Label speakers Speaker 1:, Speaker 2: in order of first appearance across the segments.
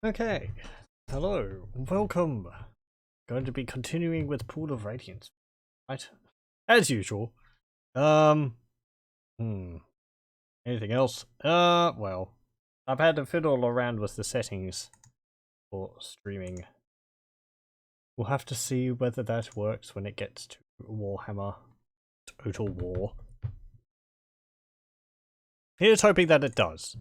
Speaker 1: Okay, hello, welcome. Going to be continuing with Pool of Radiance, right? As usual. Anything else? Well, I've had to fiddle around with the settings for streaming. We'll have to see whether that works when it gets to Warhammer Total War. Here's hoping that it does.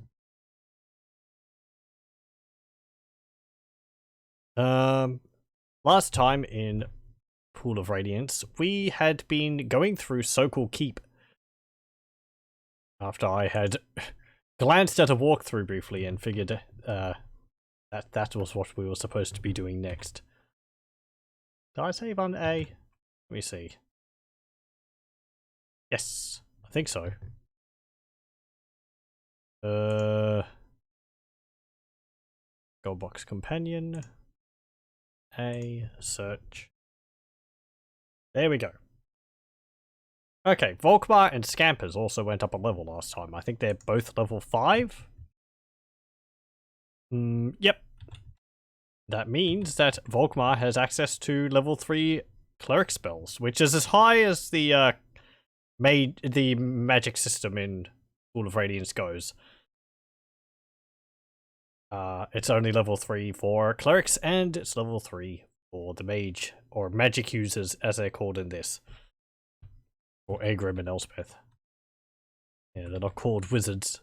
Speaker 1: Last time in Pool of Radiance, we had been going through Sokol Keep. After I had glanced at a walkthrough briefly and figured that was what we were supposed to be doing next. Did I save on A? Let me see. Yes, I think so. Goldbox companion. A search. There we go. Okay, Volkmar and Scampers also went up a level last time. I think they're both level 5. Yep. That means that Volkmar has access to level 3 cleric spells, which is as high as the magic system in Pool of Radiance goes. It's only level 3 for clerics, and it's level 3 for the mage, or magic users as they're called in this. Or Agrim and Elspeth. Yeah, they're not called wizards.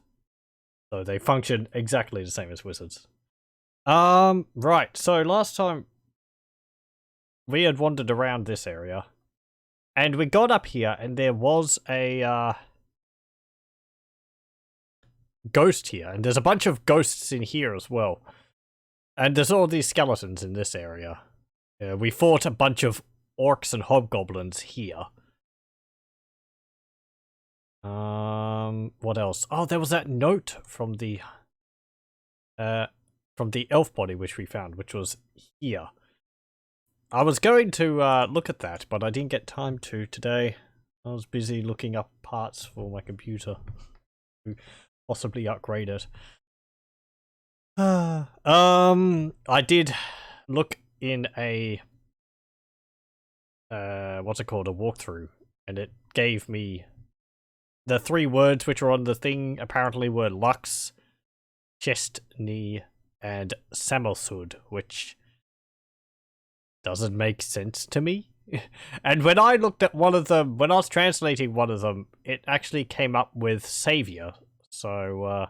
Speaker 1: So they function exactly the same as wizards. Right, so last time we had wandered around this area, and we got up here, and there was a ghost here, and there's a bunch of ghosts in here as well. And there's all these skeletons in this area. We fought a bunch of orcs and hobgoblins here. What else? Oh, there was that note from the elf body which we found, which was here. I was going to look at that, but I didn't get time to today. I was busy looking up parts for my computer to possibly upgrade it. I did look in a what's it called, a walkthrough, and it gave me the 3 words which are on the thing. Apparently were Lux, Chestney, and Samosud, which doesn't make sense to me. And when I looked at one of them, when I was translating one of them, it actually came up with Savior. So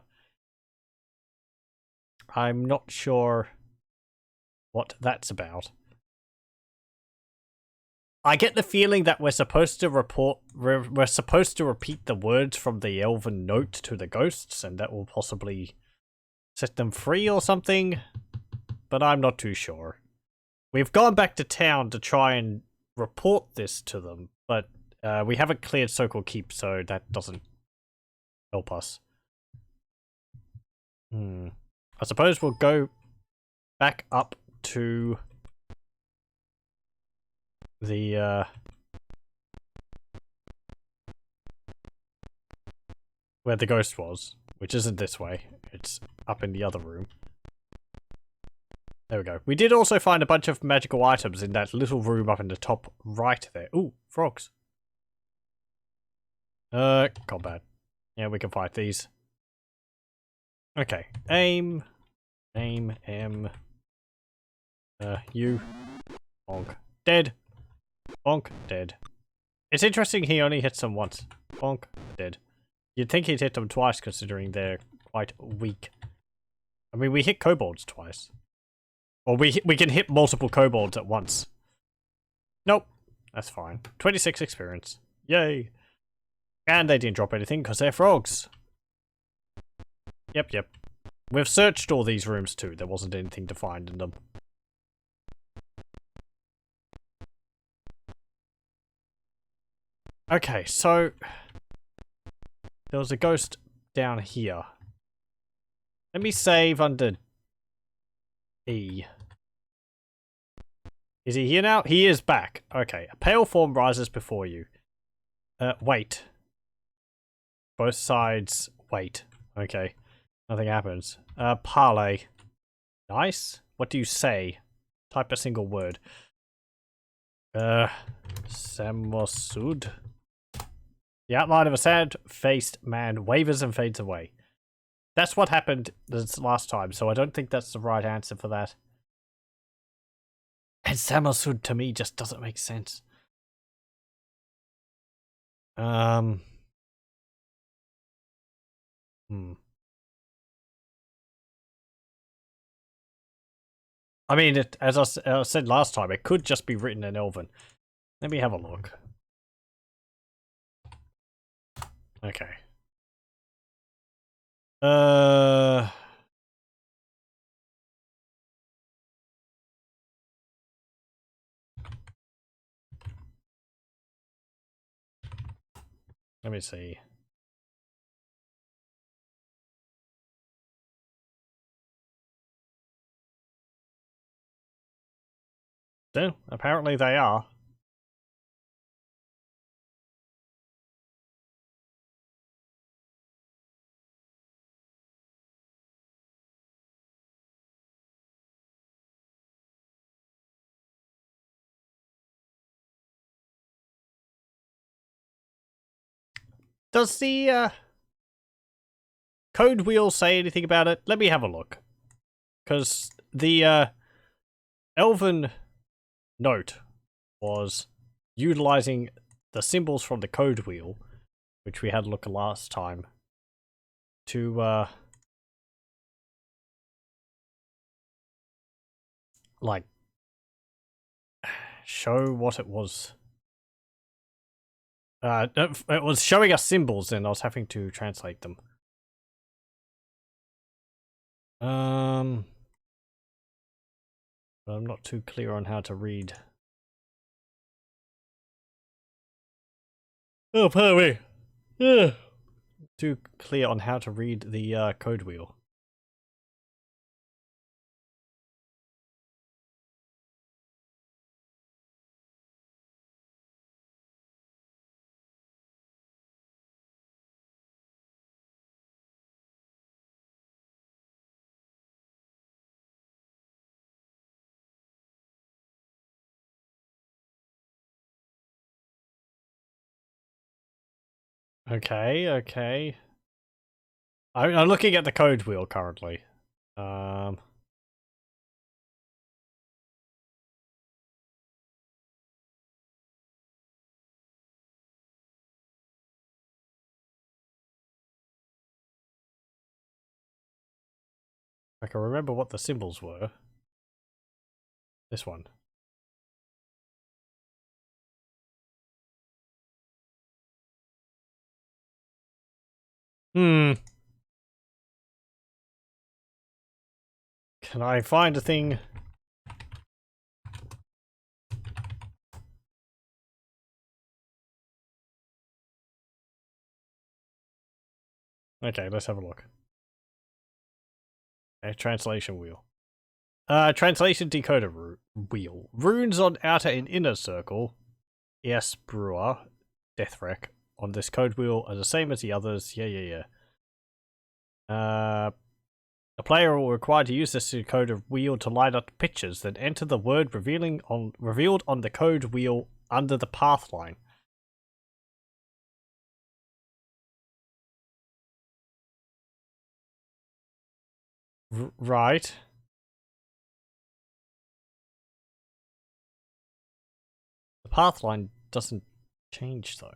Speaker 1: I'm not sure what that's about. I get the feeling that we're supposed to repeat the words from the elven note to the ghosts, and that will possibly set them free or something, but I'm not too sure. We've gone back to town to try and report this to them, but we haven't cleared Sokol Keep, so that doesn't help us. I suppose we'll go back up to the where the ghost was, which isn't this way. It's up in the other room. There we go. We did also find a bunch of magical items in that little room up in the top right there. Ooh, frogs. Combat. Yeah, we can fight these. Okay. Aim. M. You. Bonk. Dead. Bonk. Dead. It's interesting he only hits them once. Bonk. Dead. You'd think he'd hit them twice, considering they're quite weak. I mean, we hit kobolds twice. Or we can hit multiple kobolds at once. Nope. That's fine. 26 experience. Yay. And they didn't drop anything because they're frogs. Yep. We've searched all these rooms too. There wasn't anything to find in them. Okay, so there was a ghost down here. Let me save under E. Is he here now? He is back. Okay. A pale form rises before you. Wait. Both sides wait. Okay. Nothing happens. Parley. Nice. What do you say? Type a single word. Samosud. The outline of a sad-faced man wavers and fades away. That's what happened this last time, so I don't think that's the right answer for that. And Samosud to me just doesn't make sense. Hmm. I mean, as I said last time, it could just be written in Elven. Let me have a look. Okay. Let me see. So, apparently they are. Does the code wheel say anything about it? Let me have a look. Because the Elven note was utilizing the symbols from the code wheel, which we had a look at last time, to like show what it was. It was showing us symbols and I was having to translate them. I'm not too clear on how to read. Oh, pardon me. Yeah. Too clear on how to read the code wheel. Okay, okay. I'm looking at the code wheel currently. I can remember what the symbols were. This one. Hmm. Can I find a thing? Okay, let's have a look. Okay, translation wheel. Translation decoder wheel. Runes on outer and inner circle. Yes, Brewer. Deathwreck. On this code wheel are the same as the others. Yeah. A player will require to use this decoder wheel to light up pictures, then enter the word revealed on the code wheel under the path line. Right. The path line doesn't change though.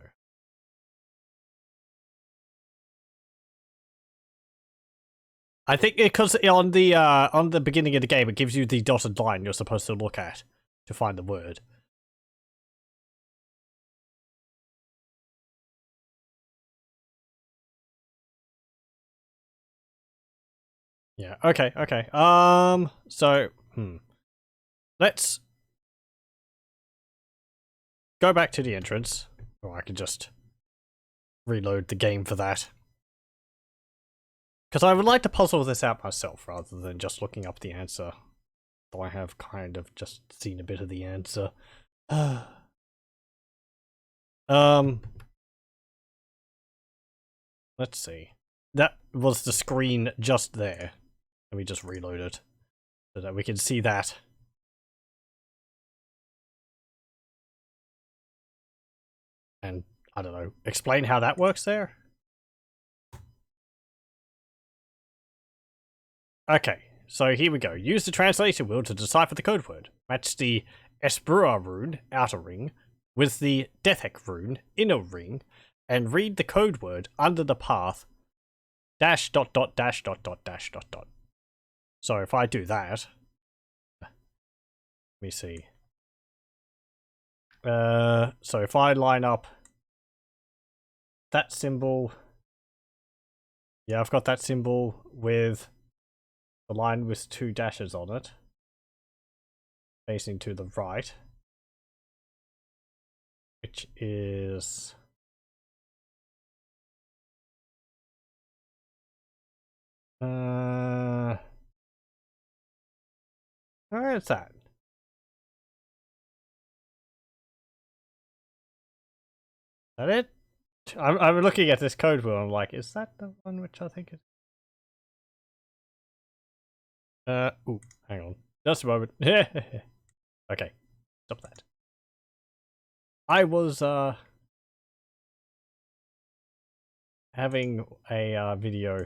Speaker 1: I think because on the beginning of the game it gives you the dotted line you're supposed to look at to find the word. Yeah. Okay. So, let's go back to the entrance. Or I can just reload the game for that. Because I would like to puzzle this out myself rather than just looking up the answer. Though I have kind of just seen a bit of the answer. Let's see. That was the screen just there. Let me just reload it. so that we can see that. And, I don't know, explain how that works there? Okay, so here we go. Use the translation wheel to decipher the code word. Match the Esbrua rune, outer ring, with the Dethek rune, inner ring, and read the code word under the path dash dot dot dash dot dot dash dot dot. So if I do that, let me see. So if I line up that symbol, yeah, I've got that symbol with the line with 2 dashes on it, facing to the right, which is where is that? Is that it? I'm looking at this code wheel. I'm like, is that the one which I think is? Ooh, hang on, just a moment. Okay, stop that. I was having a video.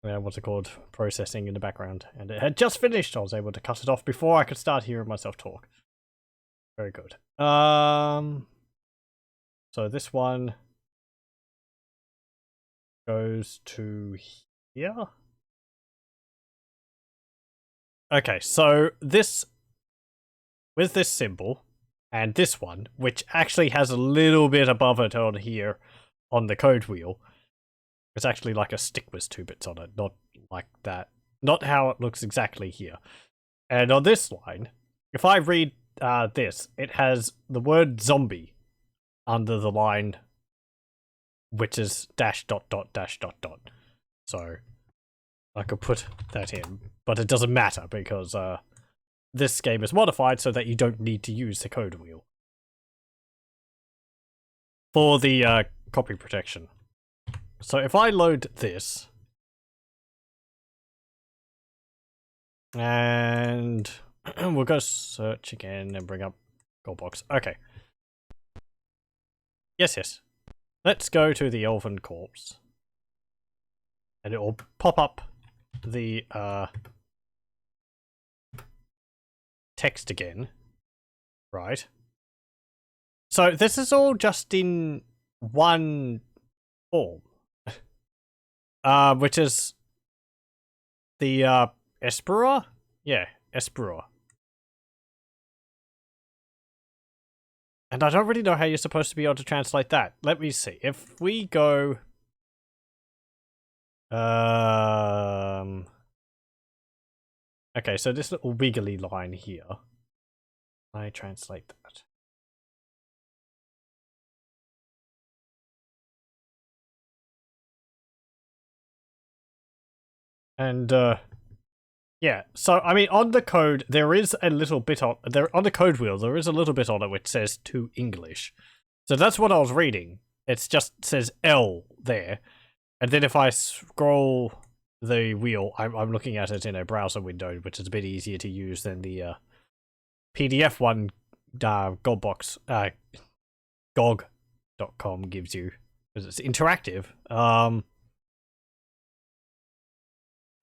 Speaker 1: What's it called? Processing in the background, and it had just finished. I was able to cut it off before I could start hearing myself talk. Very good. So this one goes to here. Okay, so this, with this symbol, and this one, which actually has a little bit above it on here on the code wheel, it's actually like a stick with 2 bits on it, not like that. Not how it looks exactly here. And on this line, if I read this, it has the word zombie under the line, which is dash dot dot dash dot dot. So I could put that in, but it doesn't matter because this game is modified so that you don't need to use the code wheel for the copy protection. So if I load this, and we'll go search again and bring up Goldbox. Okay. Yes. Let's go to the Elven Corpse. And it will pop up the text again. Right. So this is all just in one form. Which is the Esbrua? Yeah, Esbrua. And I don't really know how you're supposed to be able to translate that. Let me see. If we go okay, so this little wiggly line here. I translate that. And yeah, so I mean on the code there is a little bit on the code wheel, there is a little bit on it which says to English. So that's what I was reading. It just says L there. And then if I scroll the wheel, I'm looking at it in a browser window, which is a bit easier to use than the PDF one Goldbox GOG.com gives you, because it's interactive.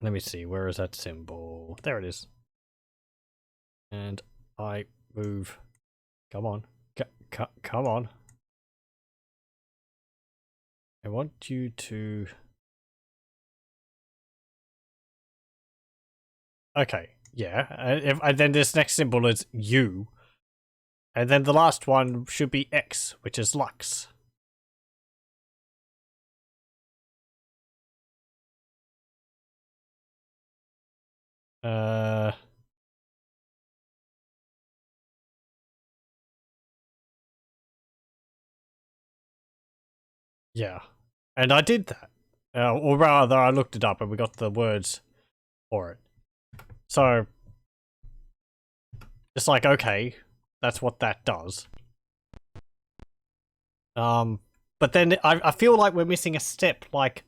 Speaker 1: Let me see, where is that symbol? There it is. And I move. Come on. Come on. I want you to... Okay, yeah. And then this next symbol is U. And then the last one should be X, which is Lux. Yeah. And I did that. Or rather, I looked it up and we got the words for it. So, it's like, okay, that's what that does. But then I feel like we're missing a step, like,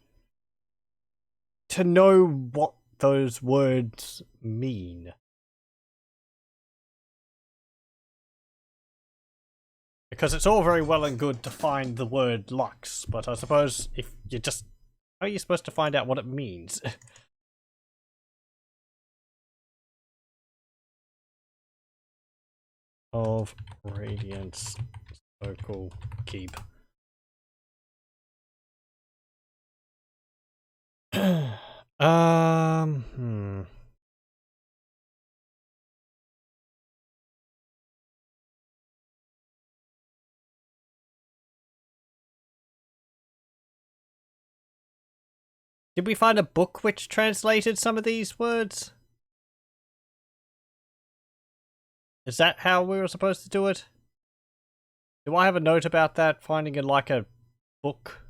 Speaker 1: to know what those words mean. Because it's all very well and good to find the word lux, but I suppose if you just... How are you supposed to find out what it means? Of Radiance Circle Keep. Hmm. Did we find a book which translated some of these words? Is that how we were supposed to do it? Do I have a note about that? Finding it like a book?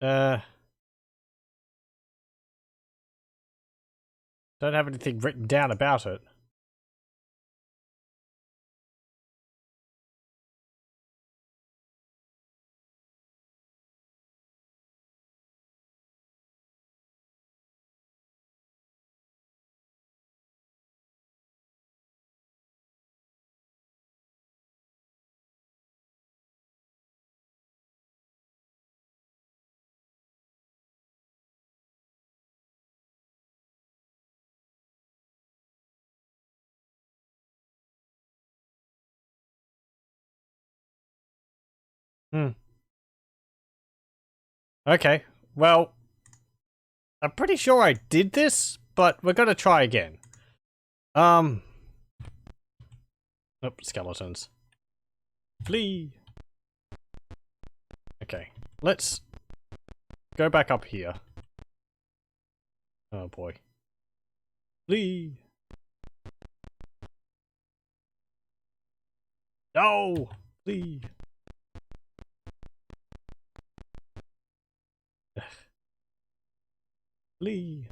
Speaker 1: Don't have anything written down about it. Okay, well, I'm pretty sure I did this, but we're gonna try again. Oh, skeletons. Flee! Okay, let's go back up here. Oh boy. Flee! No! Flee! Flee!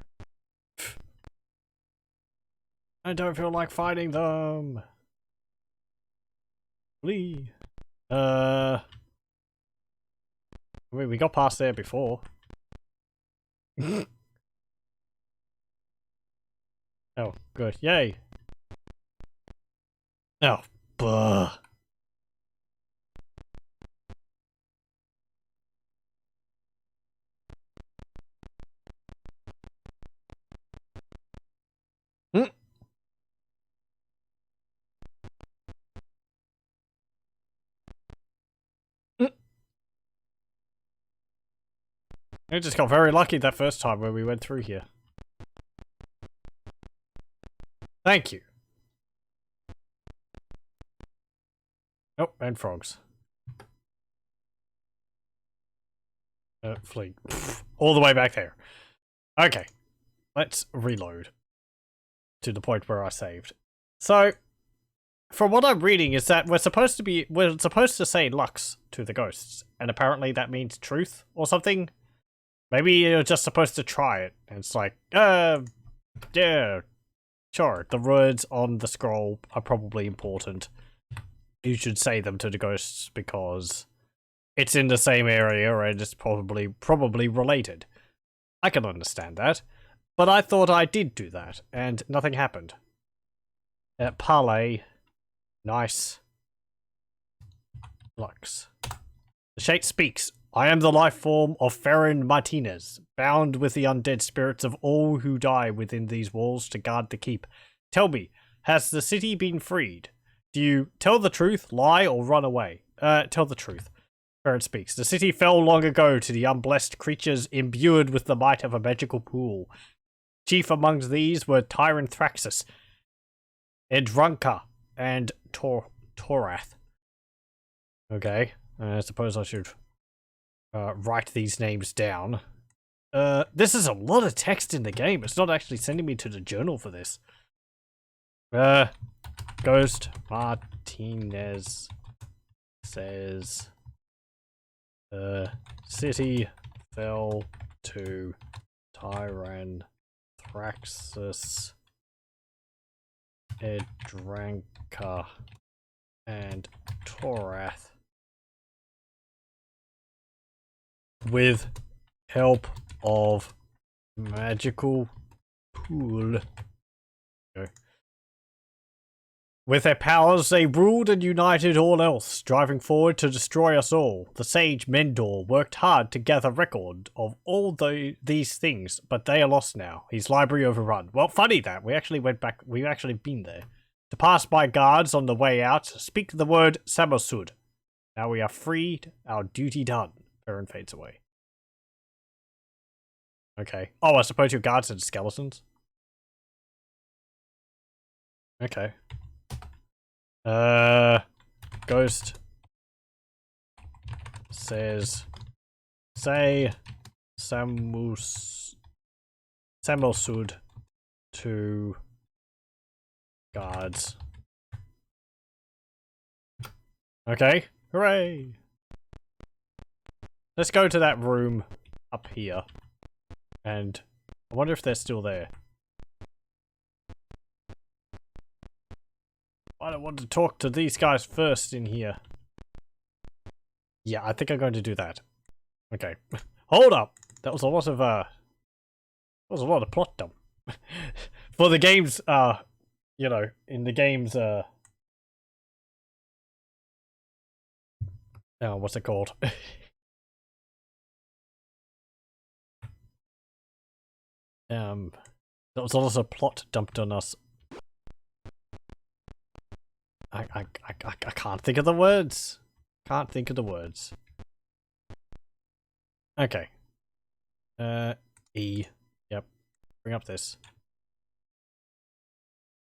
Speaker 1: I don't feel like fighting them! Flee! I mean, we got past there before. Oh, good. Yay! Oh, buh. I just got very lucky that first time when we went through here. Thank you. Oh, and frogs. Flee. All the way back there. Okay. Let's reload. To the point where I saved. So, from what I'm reading is that we're supposed to say Lux to the ghosts. And apparently that means truth or something. Maybe you're just supposed to try it. And it's like, yeah, sure. The words on the scroll are probably important. You should say them to the ghosts because it's in the same area and it's probably related. I can understand that. But I thought I did do that, and nothing happened. Parlay. Nice. Lux. The Shade speaks. I am the life form of Phlan Martinez, bound with the undead spirits of all who die within these walls to guard the keep. Tell me, has the city been freed? Do you tell the truth, lie, or run away? Tell the truth. Phlan speaks. The city fell long ago to the unblessed creatures imbued with the might of a magical pool. Chief amongst these were Tyrant Thraxus, Edrunka, and Torath. Okay, I suppose I should write these names down. This is a lot of text in the game. It's not actually sending me to the journal for this. Ghost Martinez says the city fell to Tyrant Thraxus, Edranka, and Torath with help of magical pool. Okay. With their powers, they ruled and united all else, driving forward to destroy us all. The sage Mendor worked hard to gather record of all these things, but they are lost now. His library overrun. Well, funny that. We actually went back. We've actually been there. To pass by guards on the way out, speak the word Samosud. Now we are freed, our duty done. Perrin fades away. Okay. Oh, I suppose your guards are skeletons? Okay. Ghost says, say Samosud to guards. Okay, hooray! Let's go to that room up here, and I wonder if they're still there. I don't want to talk to these guys first in here. Yeah, I think I'm going to do that. Okay. Hold up! That was a lot of, plot dump. For the game's, you know, in the game's, oh, what's it called? That was a lot of plot dumped on us. I can't think of the words. Can't think of the words. Okay. E. Yep. Bring up this.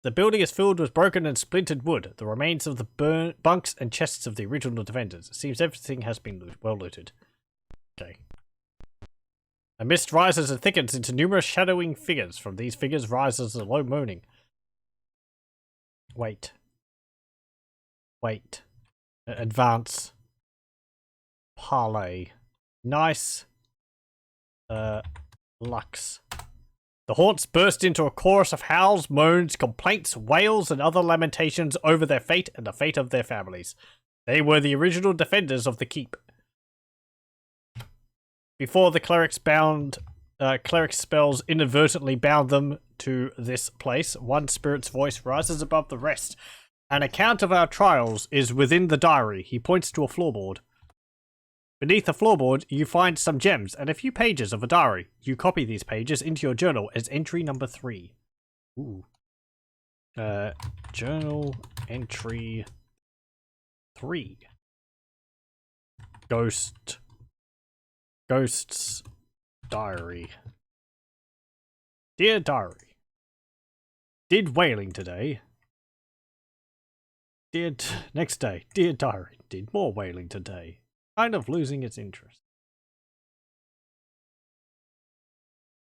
Speaker 1: The building is filled with broken and splintered wood, the remains of the bunks and chests of the original defenders. It seems everything has been well looted. Okay. A mist rises and thickens into numerous shadowing figures. From these figures rises a low moaning. Wait. Wait. Advance. Parlay. Nice. Lux. The haunts burst into a chorus of howls, moans, complaints, wails, and other lamentations over their fate and the fate of their families. They were the original defenders of the keep. Before the cleric's spells inadvertently bound them to this place, one spirit's voice rises above the rest. An account of our trials is within the diary. He points to a floorboard. Beneath the floorboard, you find some gems and a few pages of a diary. You copy these pages into your journal as entry number 3. Ooh. Journal entry 3. Ghost's diary. Dear diary. Did whaling today. Next day. Dear diary. Did more whaling today. Kind of losing its interest.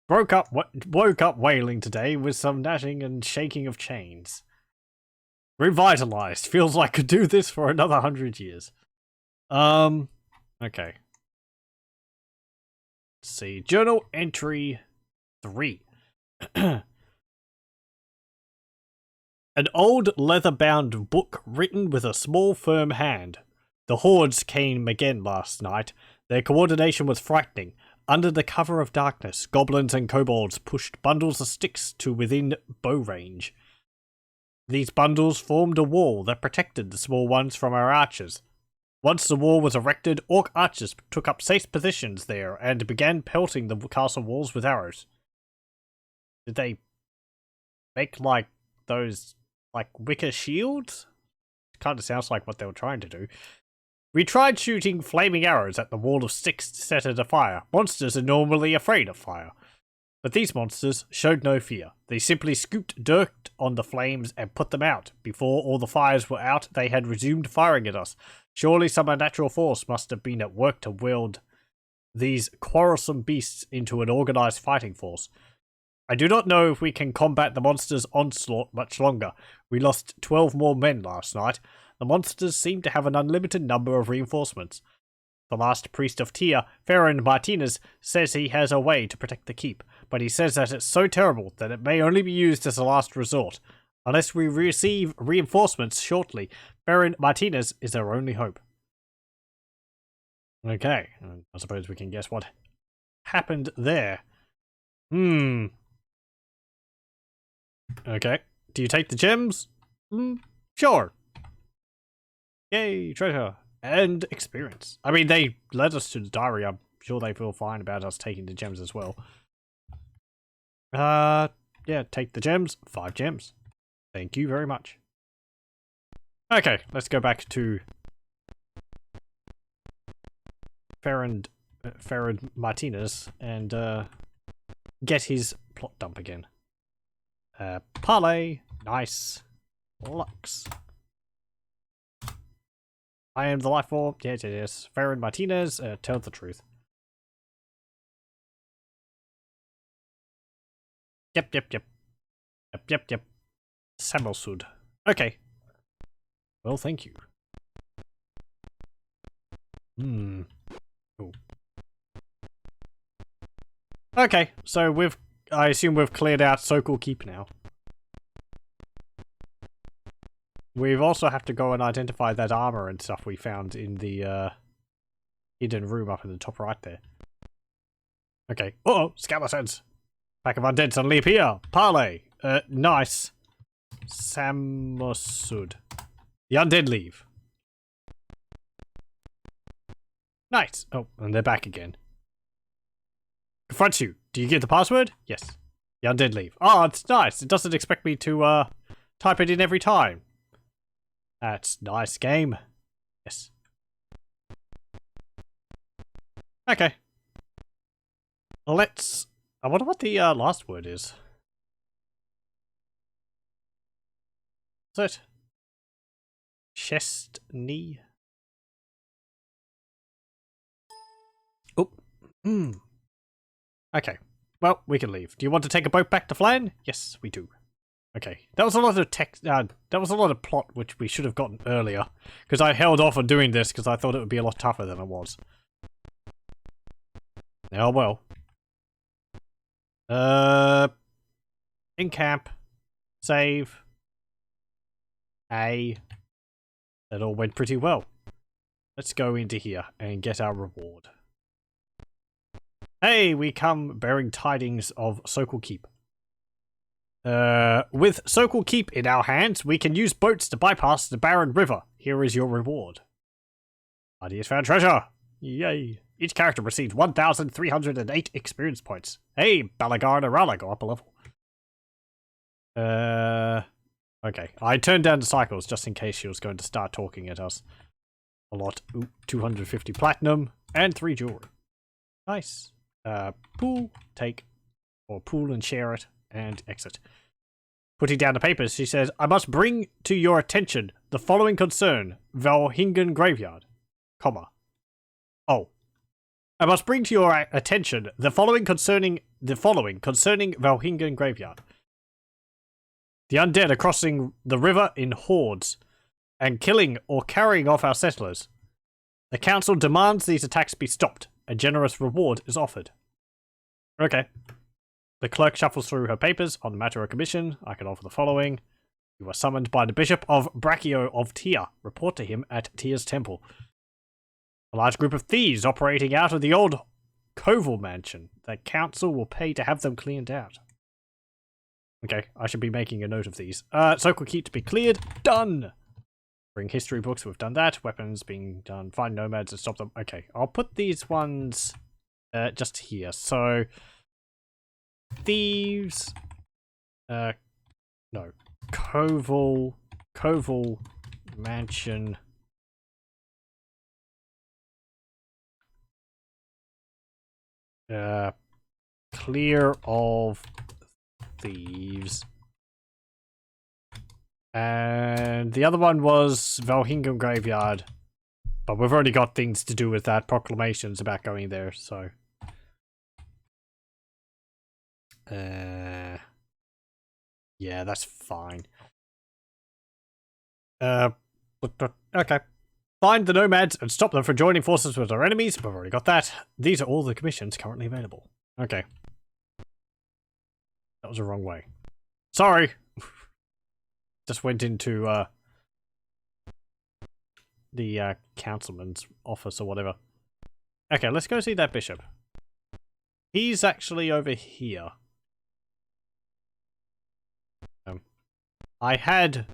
Speaker 1: Woke up whaling today with some gnashing and shaking of chains. Revitalized. Feels like could do this for another 100 years. Okay. Let's see. Journal entry 3. An old leather-bound book written with a small firm hand. The hordes came again last night. Their coordination was frightening. Under the cover of darkness, goblins and kobolds pushed bundles of sticks to within bow range. These bundles formed a wall that protected the small ones from our archers. Once the wall was erected, orc archers took up safe positions there and began pelting the castle walls with arrows. Did they make, like, those, like, wicker shields? Kind of sounds like what they were trying to do. We tried shooting flaming arrows at the wall of sticks to set it afire. Monsters are normally afraid of fire. But these monsters showed no fear. They simply scooped dirt on the flames and put them out. Before all the fires were out, they had resumed firing at us. Surely some unnatural force must have been at work to wield these quarrelsome beasts into an organized fighting force. I do not know if we can combat the monsters' onslaught much longer. We lost 12 more men last night. The monsters seem to have an unlimited number of reinforcements. The last priest of Tyr, Phlan Martinez, says he has a way to protect the keep, but he says that it's so terrible that it may only be used as a last resort. Unless we receive reinforcements shortly, Baron Martinez is our only hope. Okay, I suppose we can guess what happened there. Okay, do you take the gems? Sure. Yay, treasure and experience. I mean, they led us to the diary. I'm sure they feel fine about us taking the gems as well. Yeah, take the gems. 5 gems. Thank you very much. Okay, let's go back to Phlan Martinez and get his plot dump again. Parlay. Nice. Lux. I am the life form. Yes. Phlan Martinez, tell the truth. Yep. Samosud. Okay. Well, thank you. Cool. Okay, so I assume we've cleared out Sokol Keep now. We've also have to go and identify that armor and stuff we found in the hidden room up in the top right there. Okay. Uh-oh, skeletons! Pack of undead suddenly appear. Parlay. Nice. Samosud. The undead leave. Nice. Oh, and they're back again. Confronts you. Do you get the password? Yes. The undead leave. Oh, it's nice. It doesn't expect me to type it in every time. That's nice game. Yes. Okay. Let's... I wonder what the last word is. Is it? Chest knee? Oh. Okay. Well, we can leave. Do you want to take a boat back to Phlan? Yes, we do. Okay. That was a lot of text. That was a lot of plot which we should have gotten earlier. Because I held off on doing this because I thought it would be a lot tougher than it was. Oh well. In camp. Save. That all went pretty well. Let's go into here and get our reward. Hey, we come bearing tidings of Sokol Keep. With Sokol Keep in our hands, we can use boats to bypass the barren river. Here is your reward. Party has found treasure! Yay! Each character received 1,308 experience points. Hey, Balagar and Arala go up a level. Okay. I turned down the cycles just in case she was going to start talking at us. A lot. Ooh, 250 platinum and 3 jewelry. Nice. Pool, take, or pool and share it, and exit. Putting down the papers, she says, I must bring to your attention the following concern, Valhingen Graveyard, comma. Oh. I must bring to your attention the following concerning Valhingen Graveyard. The undead are crossing the river in hordes, and killing or carrying off our settlers. The council demands these attacks be stopped. A generous reward is offered. Okay. The clerk shuffles through her papers on the matter of commission. I can offer the following. You are summoned by the Bishop of Brachio of Tyr. Report to him at Tyr's temple. A large group of thieves operating out of the old Koval mansion. The council will pay to have them cleaned out. Okay, I should be making a note of these. Sokol Keep to be cleared. Done! Bring history books, we've done that. Weapons being done. Find nomads and stop them. Okay, I'll put these ones just here. So, thieves. No. Koval mansion. Clear of thieves. And the other one was Valhingen Graveyard. But we've already got things to do with that. Proclamations about going there, so. Yeah, that's fine. Okay. Find the nomads and stop them from joining forces with our enemies. We've already got that. These are all the commissions currently available. Okay. That was the wrong way. Sorry. Just went into the councilman's office or whatever. Okay, let's go see that bishop. He's actually over here. I had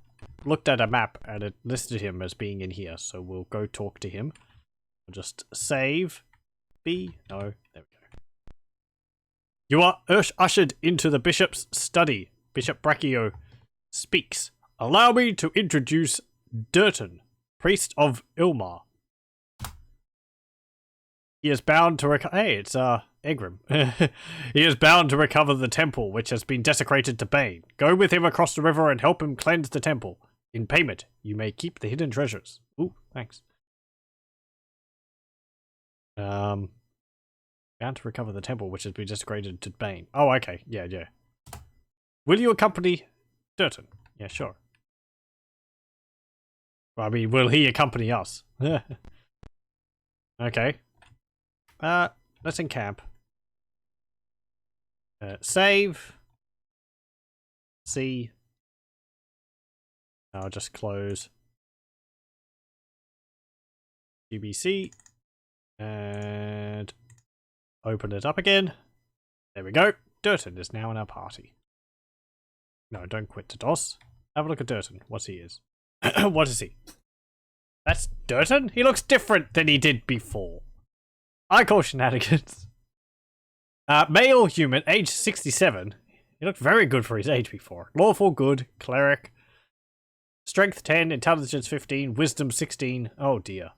Speaker 1: looked at a map and it listed him as being in here, so we'll go talk to him. We'll just save. B. No, there we go. You are ushered into the bishop's study. Bishop Brachio speaks. Allow me to introduce Durton, priest of Ilmar. He is bound to Hey, it's Egrim. He is bound to recover the temple, which has been desecrated to Bane. Go with him across the river and help him cleanse the temple. In payment, you may keep the hidden treasures. Ooh, thanks. Bound to recover the temple, which has been desecrated to Bane. Oh, okay. Yeah. Will you accompany Durton? Yeah, sure. Well, I mean, will he accompany us? Okay. Let's encamp. Save. C. I'll just close. UBC. And open it up again. There we go. Durton is now in our party. No, don't quit to DOS. Have a look at Durton. What he is. What is he? That's Durton? He looks different than he did before. I call shenanigans. Male human, age 67. He looked very good for his age before. Lawful good, cleric. Strength 10, intelligence 15, wisdom 16. Oh dear.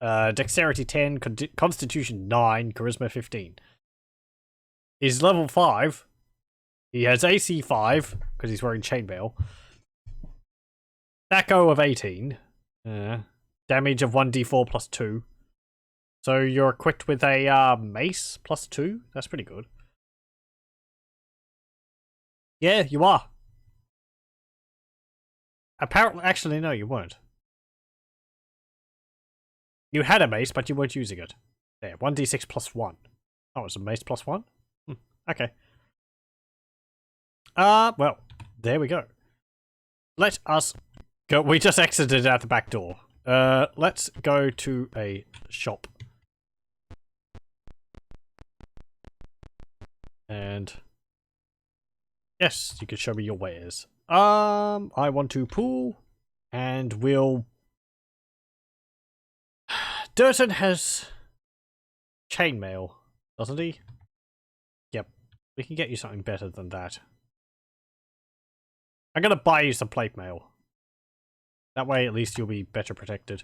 Speaker 1: Dexterity 10, constitution 9, charisma 15. He's level 5. He has AC 5, because he's wearing chainmail. Echo of 18. Damage of 1d4 plus 2. So you're equipped with a mace plus 2? That's pretty good. Yeah, you are. Apparently, actually, no, you weren't. You had a mace, but you weren't using it. There, 1d6 plus 1. Oh, it's a mace plus 1? Okay. Well, there we go. Let us go. We just exited out the back door. Let's go to a shop. And yes, you can show me your wares. I want to pool, and we'll. Durton has chainmail, doesn't he? Yep, we can get you something better than that. I'm gonna buy you some plate mail. That way, at least you'll be better protected.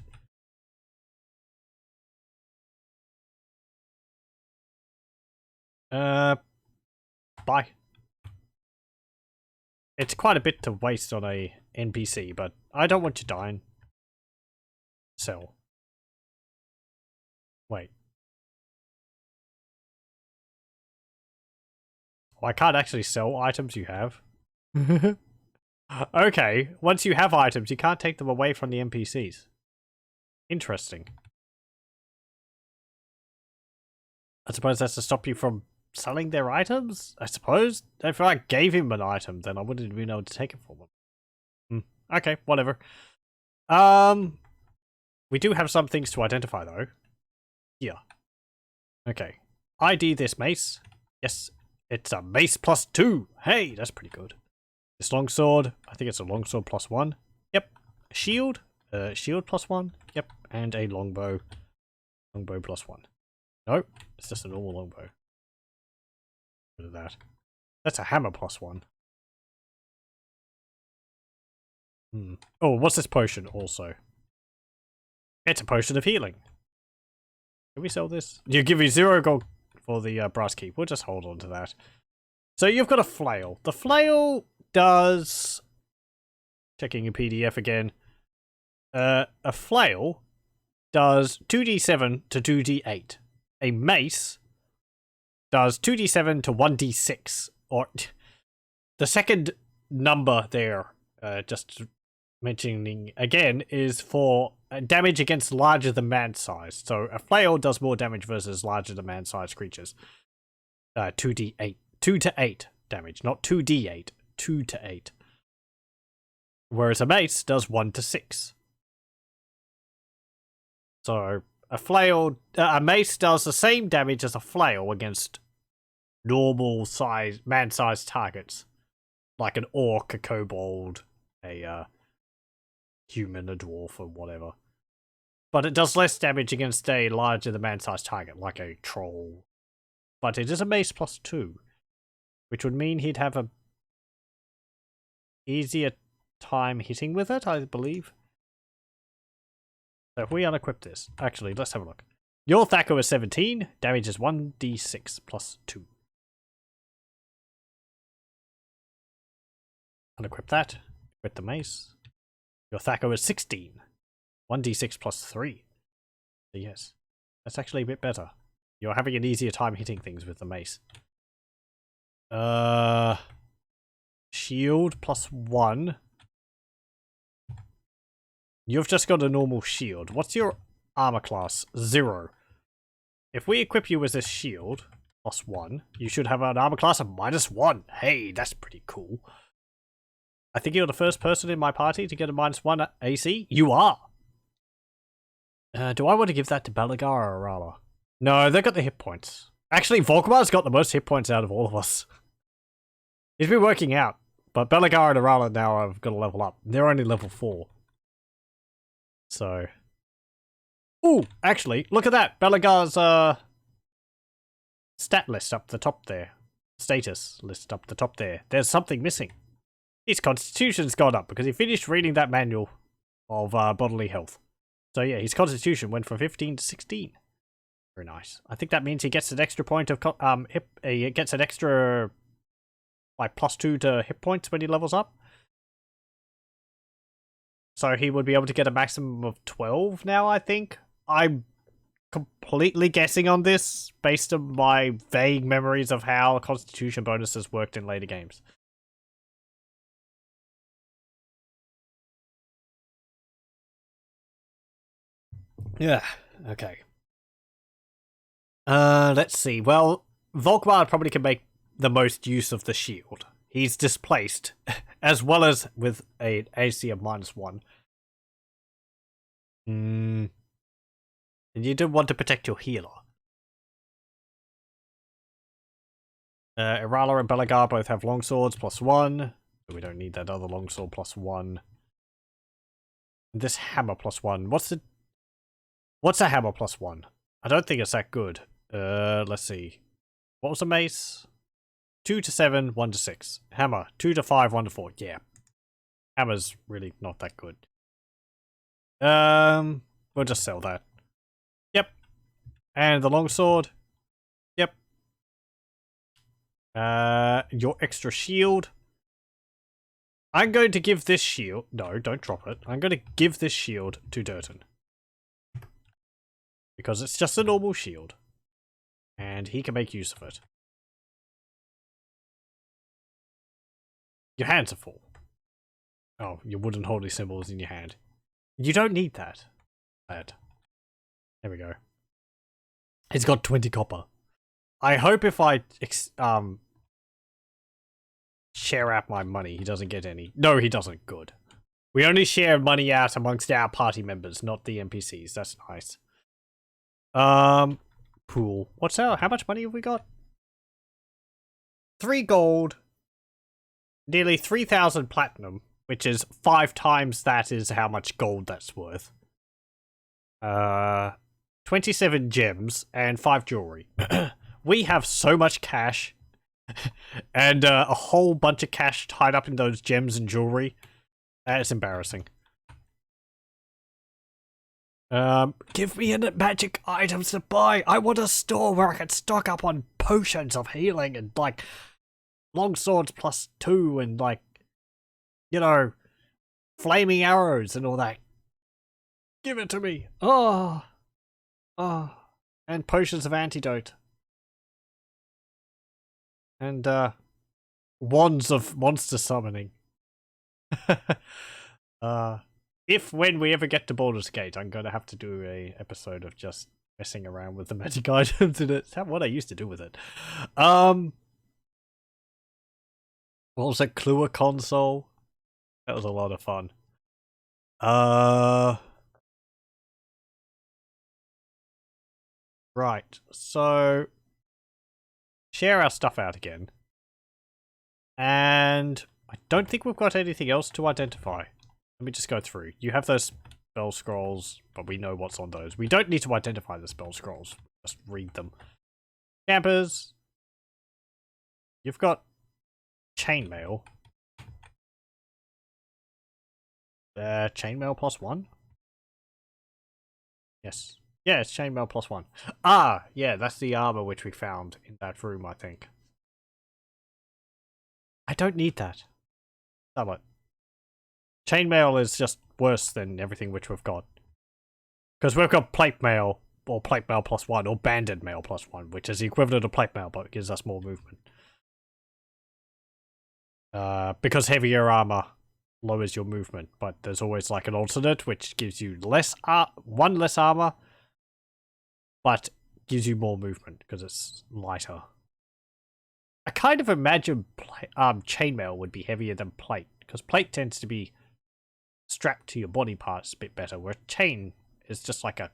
Speaker 1: Bye. It's quite a bit to waste on a NPC, but I don't want you dying. Sell. Wait. Oh, I can't actually sell items you have. Okay, once you have items, you can't take them away from the NPCs. Interesting. I suppose that's to stop you from selling their items? I suppose? If I gave him an item, then I wouldn't have been able to take it from him. Okay, whatever. We do have some things to identify, though. Here. Okay. ID this mace. Yes, it's a mace plus 2. Hey, that's pretty good. This longsword, I think it's a longsword plus 1. Yep. Shield, shield plus 1. Yep. And a longbow. Longbow plus 1. No, it's just a normal longbow. Look at that. That's a hammer plus 1. Oh, what's this potion also? It's a potion of healing. Can we sell this? You give me 0 gold for the brass key. We'll just hold on to that. So you've got a flail. The flail does... Checking a PDF again. A flail does 2d7 to 2d8. A mace does 2d7 to 1d6. Or the second number there, just mentioning again, is for damage against larger than man size. So a flail does more damage versus larger than man sized creatures. 2d8. 2 to 8 damage, not 2d8. 2 to 8. Whereas a mace does 1 to 6. So a mace does the same damage as a flail against normal size, man-sized targets, like an orc, a kobold, a human, a dwarf, or whatever. But it does less damage against a larger than man-sized target, like a troll. But it is a mace +2, which would mean he'd have a easier time hitting with it, I believe. So if we unequip this, actually, let's have a look. Your Thacker is 17, damage is 1d6 +2. Unequip that, equip the mace. Your Thacker is 16, 1d6 +3. So yes, that's actually a bit better. You're having an easier time hitting things with the mace. Shield +1. You've just got a normal shield. What's your armor class? 0. If we equip you with this shield, +1, you should have an armor class of -1. Hey, that's pretty cool. I think you're the first person in my party to get a -1 AC. You are. Do I want to give that to Belagar or Arala? No, they got the hit points. Actually, Volkmar's got the most hit points out of all of us. He's been working out, but Belagar and Arala now have got to level up. They're only level 4. So. Ooh, actually, look at that. Belagar's stat list up the top there. Status list up the top there. There's something missing. His constitution's gone up because he finished reading that manual of bodily health. So yeah, his constitution went from 15 to 16. Very nice. I think that means he gets an extra point of he gets an extra like +2 to hit points when he levels up. So he would be able to get a maximum of 12 now, I think. I'm completely guessing on this based on my vague memories of how constitution bonuses worked in later games. Yeah, okay. Let's see. Well, Volkmar probably can make the most use of the shield. He's displaced, as well as with an AC of -1. And you do want to protect your healer. Irala and Belagar both have longswords +1, so we don't need that other longsword +1. And this hammer +1. What's a hammer +1? I don't think it's that good. Let's see. What was the mace? 2 to 7, 1 to 6. Hammer, 2 to 5, 1 to 4. Yeah. Hammer's really not that good. We'll just sell that. Yep. And the longsword. Yep. Your extra shield. I'm going to give this shield... No, don't drop it. I'm going to give this shield to Durton. Because it's just a normal shield. And he can make use of it. Your hands are full. Oh, your wooden holy symbol is in your hand. You don't need that. Bad. There we go. He's got 20 copper. I hope if I share out my money, he doesn't get any. No, he doesn't. Good. We only share money out amongst our party members, not the NPCs. That's nice. Pool. How much money have we got? 3 gold. Nearly 3,000 platinum, which is 5 times that is how much gold that's worth. 27 gems and 5 jewelry. We have so much cash. And a whole bunch of cash tied up in those gems and jewelry. It's embarrassing. Give me any magic items to buy. I want a store where I can stock up on potions of healing and like longswords +2 and like, you know, flaming arrows and all that. Give it to me. Oh. And potions of antidote. And wands of monster summoning. When we ever get to Baldur's Gate, I'm going to have to do a episode of just messing around with the magic items in it. That's what I used to do with it. What was that? Clua console? That was a lot of fun. Right, so share our stuff out again. And I don't think we've got anything else to identify. Let me just go through. You have those spell scrolls, but we know what's on those. We don't need to identify the spell scrolls. Just read them. Campers. You've got chainmail. Chainmail +1? Yes. Yeah, it's chainmail +1. Ah, yeah, that's the armor which we found in that room, I think. I don't need that. Stop it. Chainmail is just worse than everything which we've got. Because we've got plate mail, or plate mail +1, or banded mail +1, which is the equivalent of plate mail, but it gives us more movement. Because heavier armor lowers your movement, but there's always like an alternate which gives you one less armor, but gives you more movement because it's lighter. I kind of imagine chainmail would be heavier than plate, because plate tends to be strapped to your body parts a bit better, where chain is just like a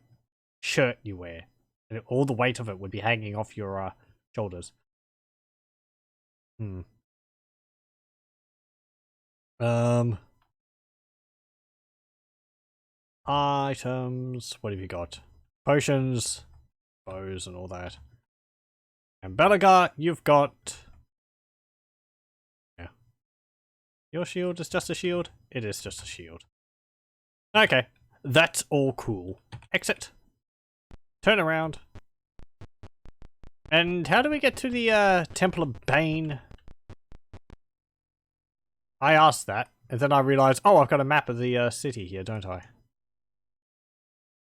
Speaker 1: shirt you wear, and all the weight of it would be hanging off your shoulders. Items. What have you got? Potions, bows, and all that. And Belagar, you've got. Yeah. Your shield is just a shield? It is just a shield. Okay. That's all cool. Exit. Turn around. And how do we get to the Temple of Bane? I asked that, and then I realized, oh, I've got a map of the city here, don't I?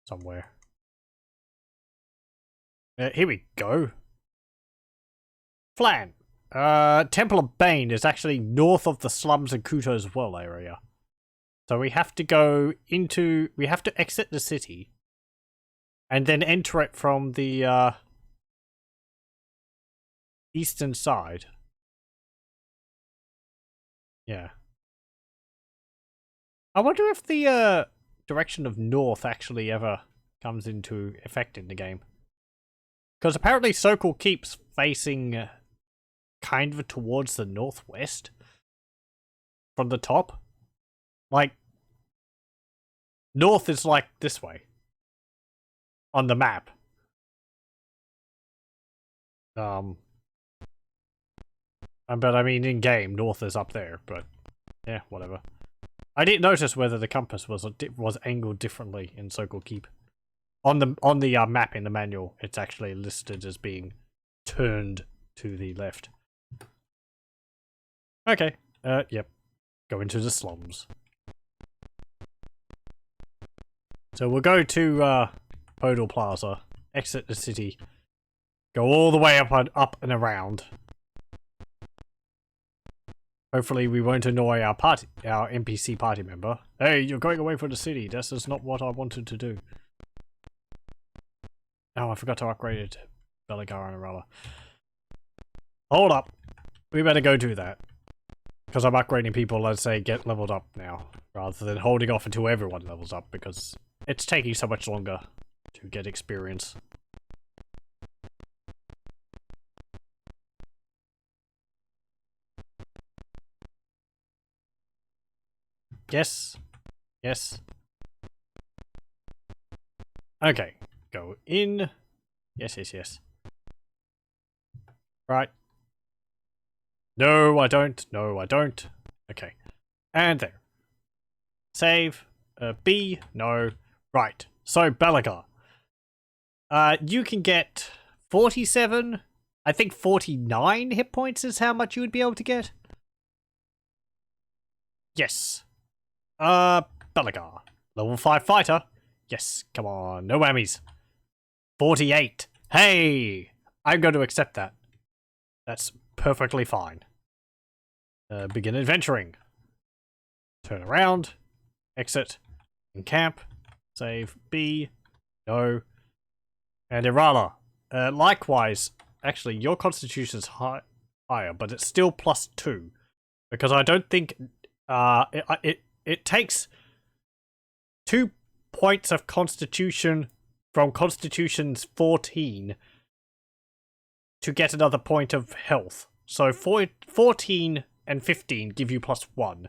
Speaker 1: Somewhere. Here we go. Phlan. Temple of Bane is actually north of the slums and Kuto's Well area. So we have to go into... We have to exit the city. And then enter it from the eastern side. Yeah. I wonder if the direction of north actually ever comes into effect in the game. Because apparently Sokol keeps facing kind of towards the northwest from the top. Like, north is like this way on the map. But I mean, in game, north is up there. But yeah, whatever. I didn't notice whether the compass was angled differently in Sokol Keep. On the map in the manual, it's actually listed as being turned to the left. Okay. Yep. Go into the slums. So we'll go to Podal Plaza, exit the city, go all the way up and around. Hopefully we won't annoy our NPC party member. Hey, you're going away from the city. This is not what I wanted to do. Oh, I forgot to upgrade it to Belagar and Arala. Hold up. We better go do that. Because I'm upgrading people, let's say, get leveled up now. Rather than holding off until everyone levels up, because it's taking so much longer to get experience. Yes. Yes. Okay. Go in. Yes, yes, yes. Right. No, I don't. No, I don't. Okay. And there. Save. B. No. Right. So, Belagar. You can get 47, I think 49 hit points is how much you would be able to get. Yes. Belagar. Level 5 fighter. Yes, come on. No whammies. 48. Hey! I'm going to accept that. That's perfectly fine. Begin adventuring. Turn around. Exit. Encamp. Save. B. No. And Irala. Likewise, actually, your constitution's higher, but it's still +2. Because I don't think It takes 2 points of Constitution from Constitution's 14 to get another point of health. So 14 and 15 give you +1.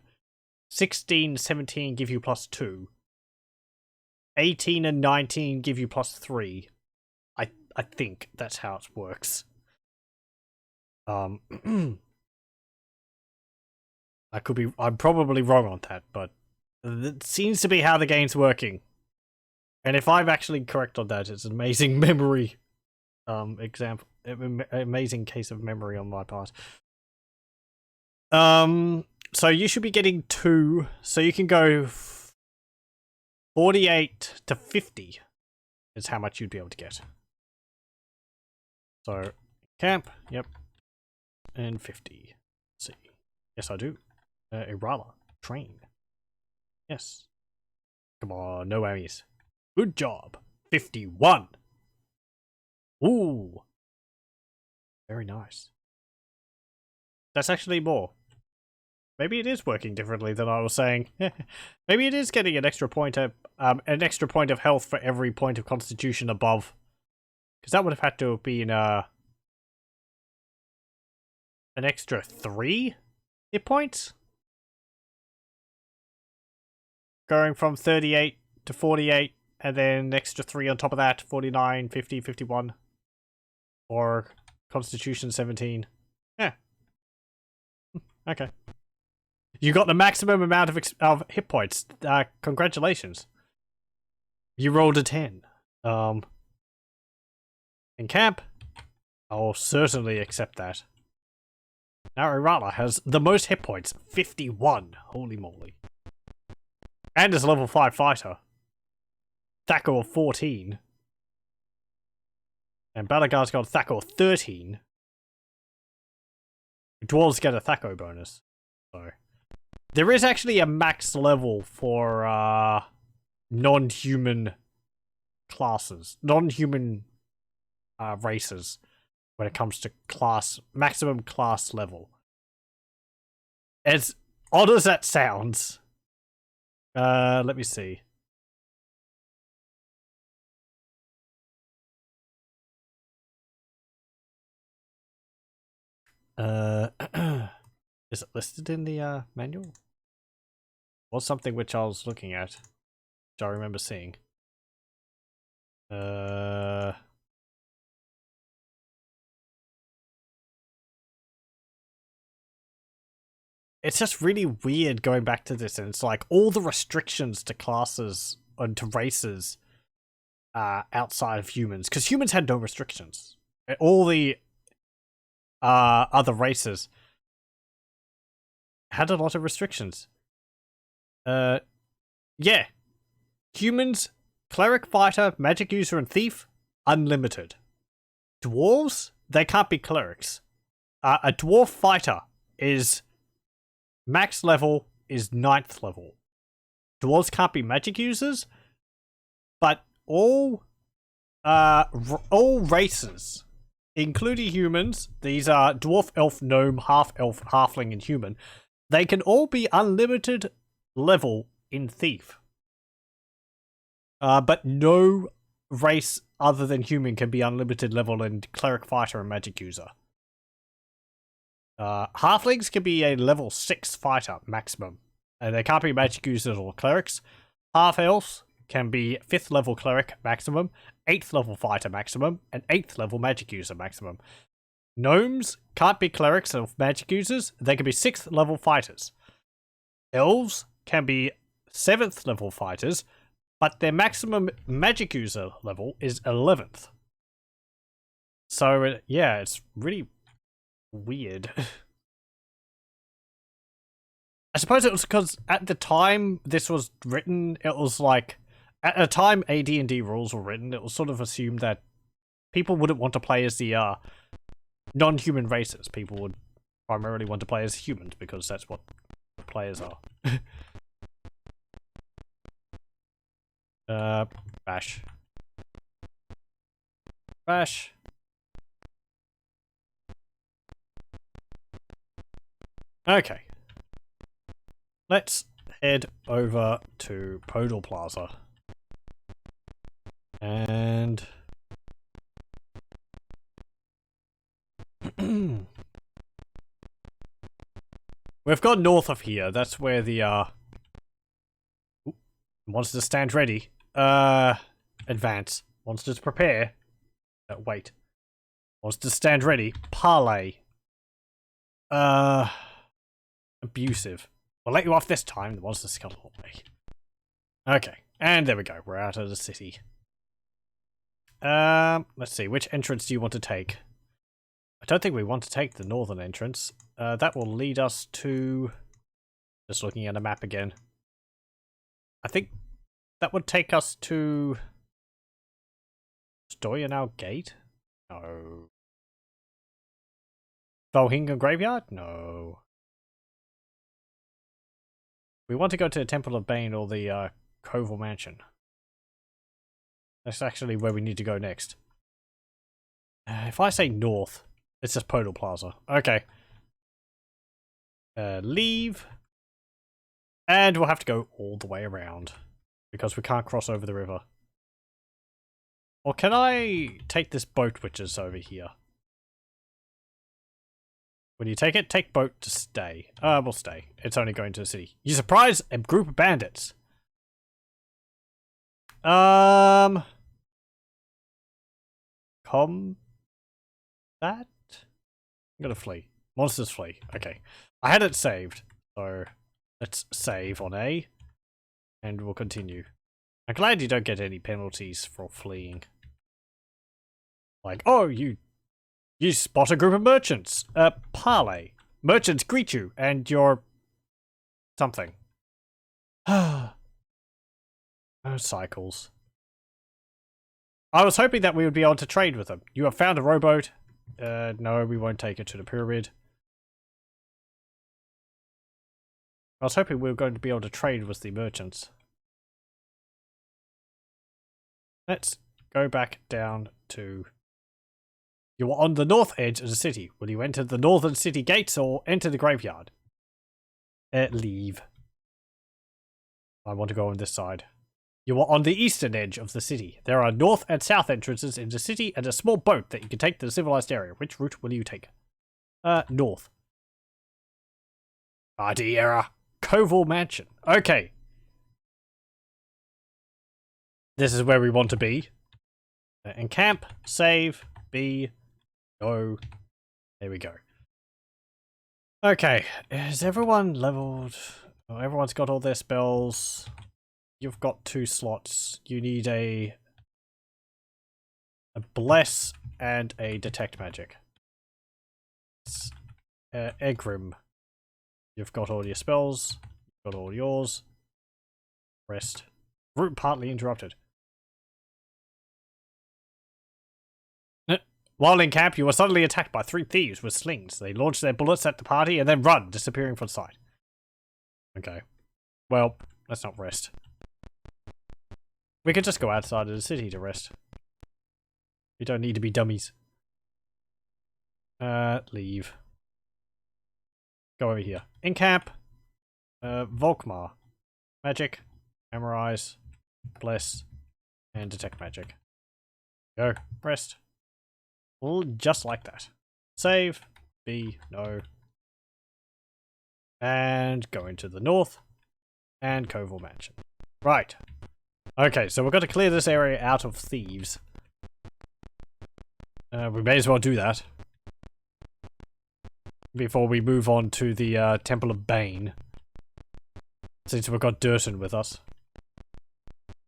Speaker 1: 16, 17 give you +2. 18 and 19 give you +3. I think that's how it works. I could be. I'm probably wrong on that, but it seems to be how the game's working. And if I'm actually correct on that, it's an amazing memory example. Amazing case of memory on my part. So you should be getting 2. So you can go 48 to 50 is how much you'd be able to get. So camp, yep, and 50. Let's see, yes I do. Irala, train. Yes. Come on, no whammies. Good job. 51. Ooh. Very nice. That's actually more. Maybe it is working differently than I was saying. Maybe it is getting an extra point of health for every point of Constitution above. Because that would have had to have been an extra 3 hit points. Going from 38 to 48, and then an extra 3 on top of that, 49, 50, 51. Or Constitution 17. Yeah. Okay. You got the maximum amount of hit points. Congratulations. You rolled a 10. In camp, I'll certainly accept that. Now Irala has the most hit points, 51. Holy moly. And is a level 5 fighter. Thakor 14. And Balagar's got Thakor 13. Dwarves get a Thakor bonus. So there is actually a max level for non-human classes. Non-human races when it comes to maximum class level. As odd as that sounds, let me see. Is it listed in the manual? Was something which I was looking at, which I remember seeing. It's just really weird going back to this, and it's like all the restrictions to classes and to races outside of humans, because humans had no restrictions. All the other races had a lot of restrictions. Yeah. Humans, cleric, fighter, magic user, and thief, unlimited. Dwarves, they can't be clerics. A dwarf fighter is max level is 9th level. Dwarves can't be magic users, but all races, including humans, these are dwarf, elf, gnome, half-elf, halfling, and human, they can all be unlimited level in thief. But no race other than human can be unlimited level in cleric, fighter, and magic user. Halflings can be a level 6 fighter maximum, and they can't be magic users or clerics. Half-elves can be 5th level cleric maximum, 8th level fighter maximum, and 8th level magic user maximum. Gnomes can't be clerics or magic users, they can be 6th level fighters. Elves can be 7th level fighters, but their maximum magic user level is 11th. So, yeah, it's really weird. I suppose it was because at the time this was written, it was like, at the time AD&D rules were written, it was sort of assumed that people wouldn't want to play as the non-human races. People would primarily want to play as humans because that's what players are. Bash. Bash. Okay. let's head over to Podal Plaza. And we've got north of here. That's where the monsters stand ready. Advance. Monsters prepare. Wait. Monsters stand ready. Parlay. Abusive. We'll let you off this time. The monsters scuttle away. Okay. And there we go. We're out of the city. Let's see. Which entrance do you want to take? I don't think we want to take the northern entrance. That will lead us to... Just looking at a map again. I think that would take us to... Stoyanau Gate? No. Valhinga Graveyard? No. We want to go to the Temple of Bane or the Koval Mansion. That's actually where we need to go next. If I say north, it's just Podal Plaza. Okay. Leave. And we'll have to go all the way around. Because we can't cross over the river. Or can I take this boat which is over here? When you take it, take boat to stay. We'll stay. It's only going to the city. You surprise a group of bandits. Combat? I'm gonna flee. Monsters flee. Okay. I had it saved. So let's save on A. And we'll continue. I'm glad you don't get any penalties for fleeing. Like, oh, you spot a group of merchants. Parlay. Merchants greet you and you're something. Oh, cycles. I was hoping that we would be able to trade with them. You have found a rowboat. No, we won't take it to the pyramid. I was hoping we were going to be able to trade with the merchants. Let's go back down to... You are on the north edge of the city. Will you enter the northern city gates or enter the graveyard? Leave. I want to go on this side. You are on the eastern edge of the city. There are north and south entrances in the city and a small boat that you can take to the civilized area. Which route will you take? North. RD error. Koval Mansion. Okay. This is where we want to be. Encamp, save, B, go. There we go. Okay, is everyone leveled? Oh, everyone's got all their spells. You've got 2 slots. You need a bless and a detect magic. Egrim. You've got all your spells. You've got all yours. Rest. Route partly interrupted. While in camp, you were suddenly attacked by 3 thieves with slings. They launched their bullets at the party and then run, disappearing from sight. Okay. Well, let's not rest. We could just go outside of the city to rest. We don't need to be dummies. Leave. Go over here. In camp. Volkmar. Magic. Memorize. Bless. And detect magic. Go. Rest. Well, just like that. Save. B. No. And go into the north. And Koval Mansion. Right. Okay, so we've got to clear this area out of thieves. We may as well do that. Before we move on to the Temple of Bane. Since we've got Durton with us.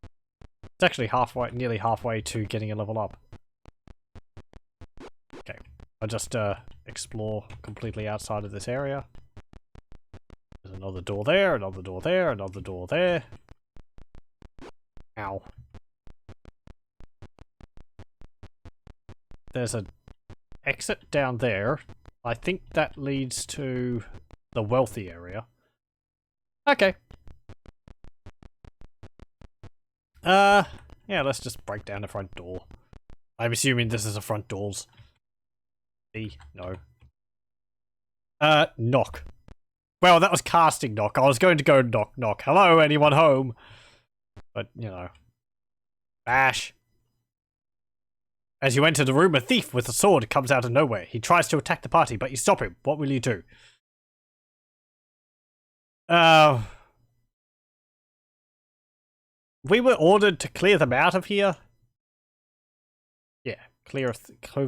Speaker 1: It's actually nearly halfway to getting a level up. Okay, I'll just explore completely outside of this area. There's another door there, another door there, another door there. Ow. There's an exit down there. I think that leads to the wealthy area. Okay. Yeah, let's just break down the front door. I'm assuming this is the front doors. B, no. Knock. Well, that was casting knock. I was going to go knock knock. Hello, anyone home? But, you know. Bash. As you enter the room, a thief with a sword comes out of nowhere. He tries to attack the party, but you stop him. What will you do? We were ordered to clear them out of here. Yeah, clear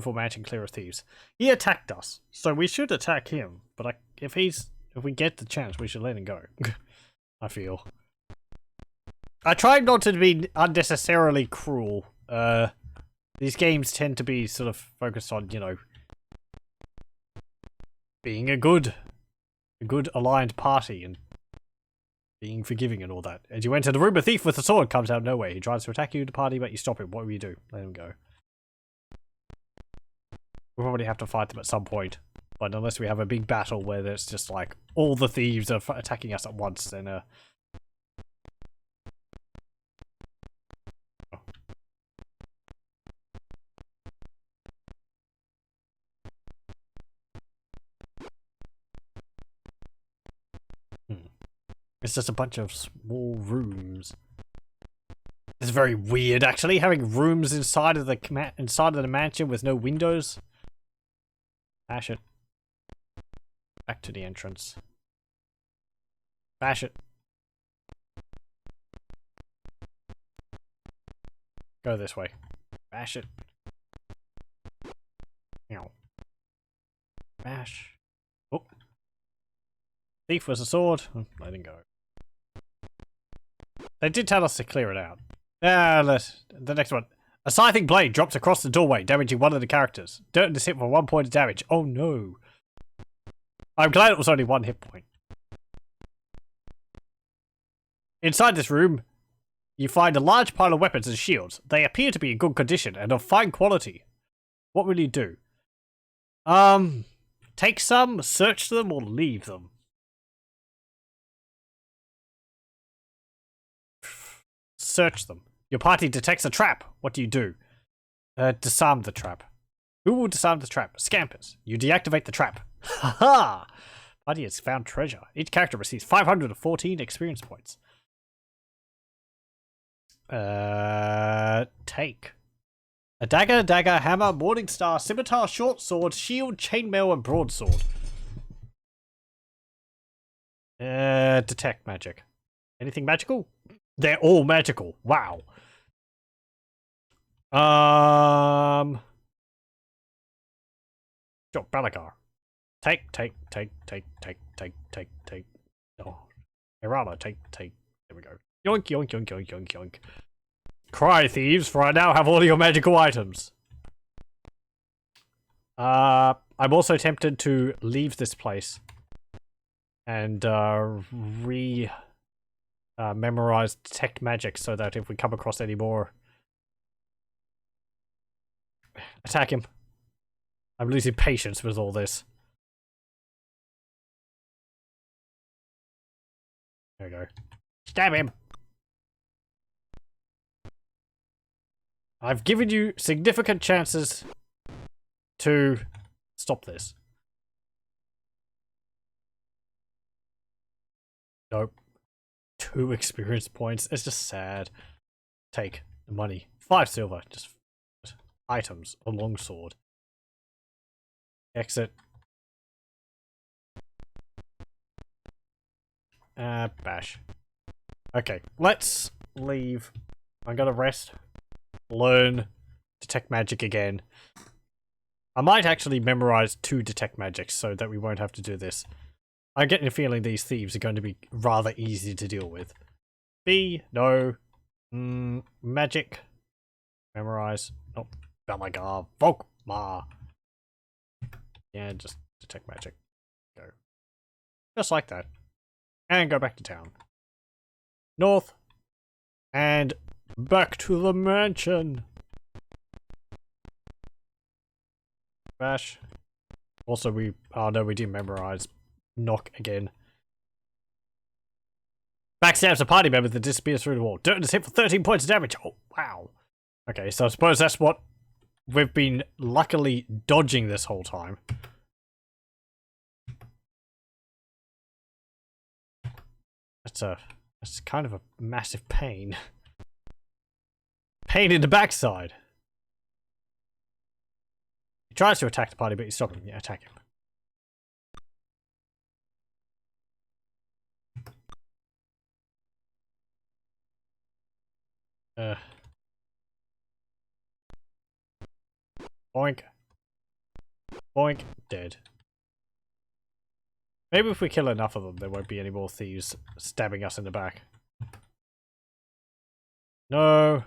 Speaker 1: for match and clear of thieves. He attacked us, so we should attack him. But if we get the chance, we should let him go. I feel. I try not to be unnecessarily cruel. These games tend to be sort of focused on, you know, being a good aligned party and being forgiving and all that. As you enter the room, a thief with a sword comes out of nowhere. He tries to attack you, the party, but you stop him. What will you do? Let him go. We'll probably have to fight them at some point. But unless we have a big battle where there's just like all the thieves are attacking us at once, then it's just a bunch of small rooms. It's very weird, actually, having rooms inside of the mansion with no windows. Bash it. Back to the entrance. Bash it. Go this way. Bash it. Meow. Bash. Oh. Thief with a sword. Let him go. They did tell us to clear it out. The next one. A scything blade drops across the doorway, damaging one of the characters. Dirt is hit for 1 point of damage. Oh no. I'm glad it was only 1 hit point. Inside this room, you find a large pile of weapons and shields. They appear to be in good condition and of fine quality. What will you do? Take some, search them, or leave them? Search them. Your party detects a trap. What do you do? Disarm the trap. Who will disarm the trap? Scampers. You deactivate the trap. Haha! Party has found treasure. Each character receives 514 experience points. Take. A dagger, hammer, morning star, scimitar, short sword, shield, chainmail, and broadsword. Detect magic. Anything magical? They're all magical. Wow. Sure, Balagar. Take. Oh. Erana, take. There we go. Yoink, yoink, yoink, yoink, yoink, yoink. Cry, thieves, for I now have all your magical items. I'm also tempted to leave this place and memorize detect magic so that if we come across any more, attack him. I'm losing patience with all this. There we go. Stab him. I've given you significant chances to stop this. Nope. 2 experience points. It's just sad. Take the money. 5 silver. Just items. A longsword. Exit. Bash. Okay, let's leave. I'm gonna rest. Learn. Detect magic again. I might actually memorize 2 detect magics so that we won't have to do this. I'm getting a feeling these thieves are going to be rather easy to deal with. B. No. Magic. Memorize. Oh, Balagar. Volkmar. Yeah, just detect magic. Go. Just like that. And go back to town. North. And back to the mansion. Bash. Also, oh no, we didn't memorize. Knock again. Backstabs a party member that disappears through the wall. Dirt is hit for 13 points of damage. Oh, wow. Okay, so I suppose that's what we've been luckily dodging this whole time. that's kind of a massive pain. Pain in the backside. He tries to attack the party, but you stop him. Yeah, attack him. Boink. Boink. Dead. Maybe if we kill enough of them, there won't be any more thieves stabbing us in the back. No.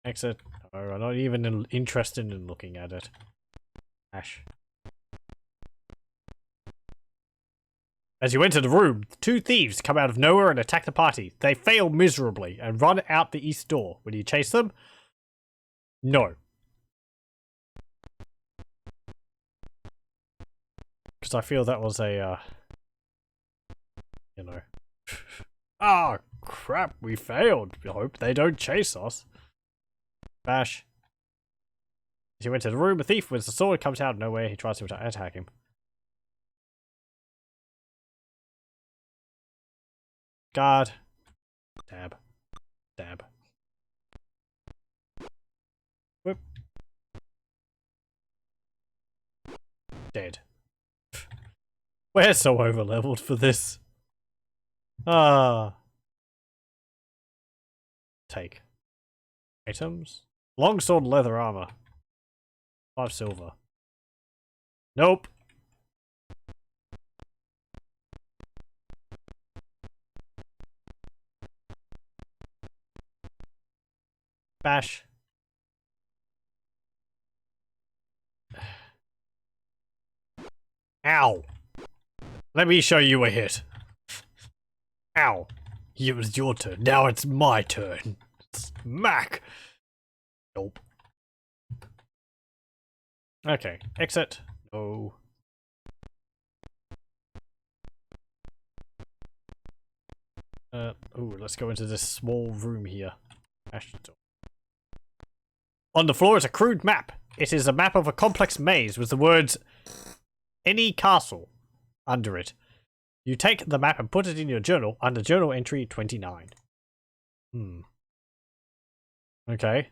Speaker 1: Exit. No, I'm not even interested in looking at it. Ash. As you enter the room, two thieves come out of nowhere and attack the party. They fail miserably and run out the east door. Will you chase them? No. Because I feel that was a, you know. Ah, crap, we failed. I hope they don't chase us. Bash. As you enter the room, a thief with a sword comes out of nowhere. He tries to attack him. Guard. Stab. Stab. Whip. Dead. We're so over-leveled for this. Ah. Take. Items. Longsword leather armor. 5 silver. Nope. Bash. Ow. Let me show you a hit. Ow. It was your turn. Now it's my turn. Smack. Nope. Okay. Exit. No. Ooh, let's go into this small room here. On the floor is a crude map. It is a map of a complex maze with the words "any castle" under it. You take the map and put it in your journal under journal entry 29. Okay.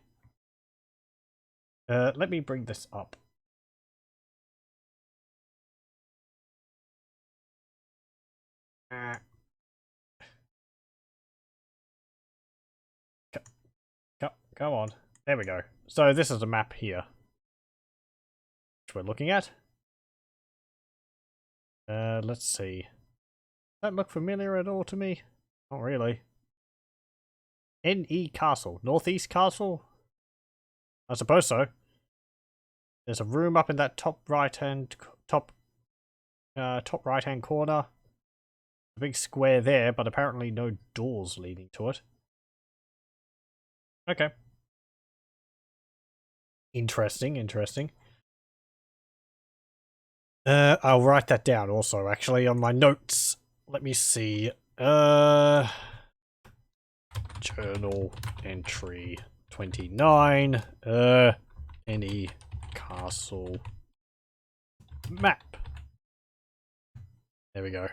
Speaker 1: Let me bring this up. Come on. There we go. So this is a map here, which we're looking at. Let's see. Does that look familiar at all to me? Not really. NE Castle. Northeast Castle? I suppose so. There's a room up in that top right hand corner. A big square there, but apparently no doors leading to it. Okay. Interesting, interesting. I'll write that down also, actually, on my notes. Let me see. Journal entry 29. Any castle map. There we go.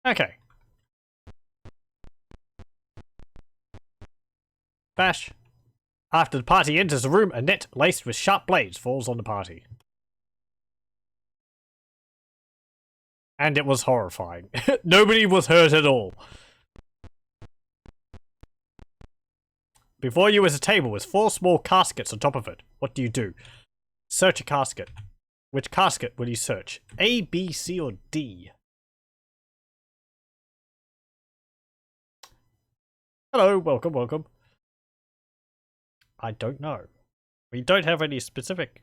Speaker 1: Okay. Bash. After the party enters the room, a net laced with sharp blades falls on the party. And it was horrifying. Nobody was hurt at all. Before you is a table with 4 small caskets on top of it. What do you do? Search a casket. Which casket will you search? A, B, C, or D? Hello, welcome, welcome. I don't know. We don't have any specific...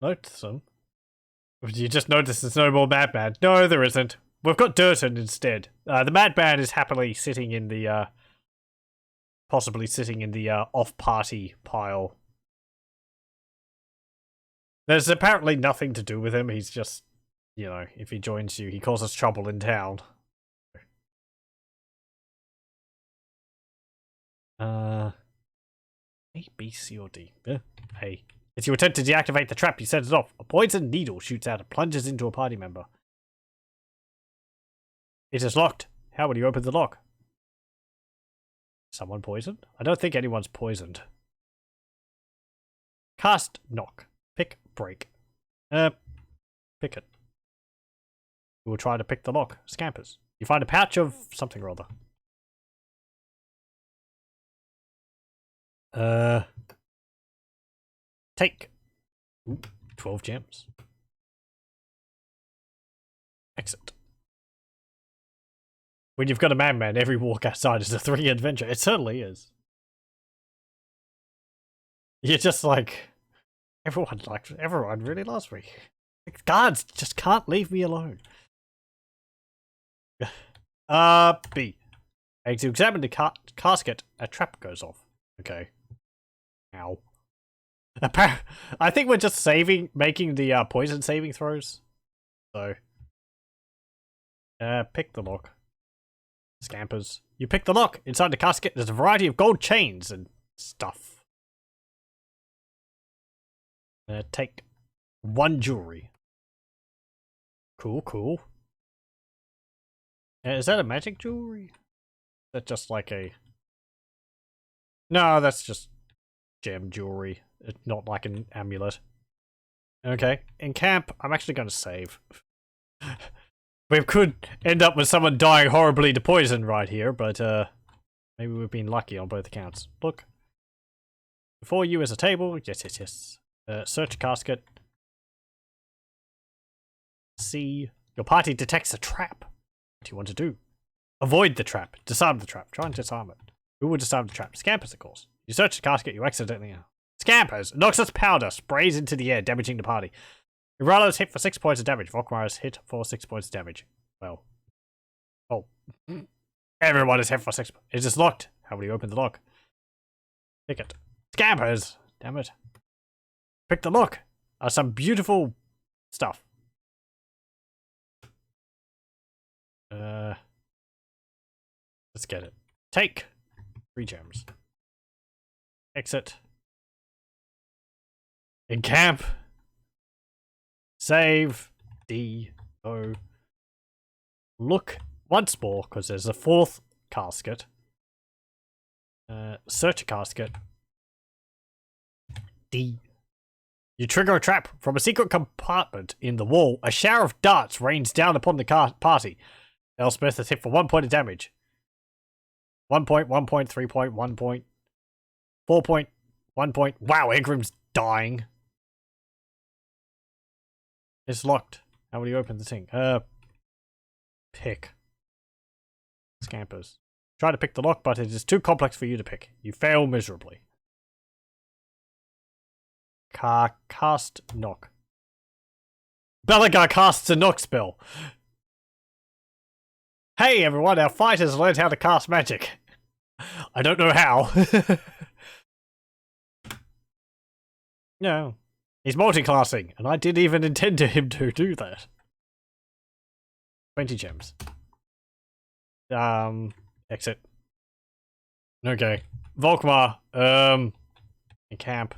Speaker 1: Notice them? You just notice there's no more Madman. No, there isn't. We've got Durton instead. The Madman is happily sitting in the, possibly sitting in the, off-party pile. There's apparently nothing to do with him. He's just, you know, if he joins you, he causes trouble in town. A, B, C, or D? A. As you attempt to deactivate the trap, you set it off. A poison needle shoots out and plunges into a party member. It is locked. How will you open the lock? Someone poisoned? I don't think anyone's poisoned. Cast knock. Pick break. Pick it. You will try to pick the lock. Scampers. You find a pouch of something or other. Take. Ooh, 12 gems. Exit. When you've got a madman, every walk outside is a 3 adventure. It certainly is. You're just like... Everyone really loves me. Guards just can't leave me alone. B. As you examine the casket, a trap goes off. Okay. Ow. I think we're just making the poison saving throws. So. Pick the lock. Scampers. You pick the lock. Inside the casket, there's a variety of gold chains and stuff. Take 1 jewelry. Cool. Is that a magic jewelry? Is that just like a... No, that's just gem jewelry. It's not like an amulet. Okay. In camp, I'm actually going to save. We could end up with someone dying horribly to poison right here, but maybe we've been lucky on both accounts. Look. Before you is a table. Yes. Search a casket. C. Your party detects a trap. What do you want to do? Avoid the trap. Disarm the trap. Try and disarm it. Who will disarm the trap? Scampers, of course. You search the casket, you accidentally... Scampers! Noxus powder sprays into the air, damaging the party. Urala is hit for 6 points of damage. Volkmar is hit for 6 points of damage. Well. Oh. Everyone is hit for 6 points. Is this locked? How will you open the lock? Pick it. Scampers! Damn it. Pick the lock. Some beautiful stuff. Let's get it. Take 3 gems. Exit. In camp. Save. D. O. Look once more, because there's a 4th casket. Search a casket. D. You trigger a trap. From a secret compartment in the wall, a shower of darts rains down upon the party. Elspeth is hit for 1 point of damage. 1 point, 1 point, 3 point, 1 point, 4 point, 1 point. Wow, Egrim's dying. It's locked. How will you open the thing? Pick. Scampers. Try to pick the lock, but it is too complex for you to pick. You fail miserably. Cast knock. Belagar casts a knock spell. Hey everyone, our fighters learned how to cast magic. I don't know how. No. He's multi-classing, and I didn't even intend him to do that. 20 gems. Exit. Okay. Volkmar, in camp.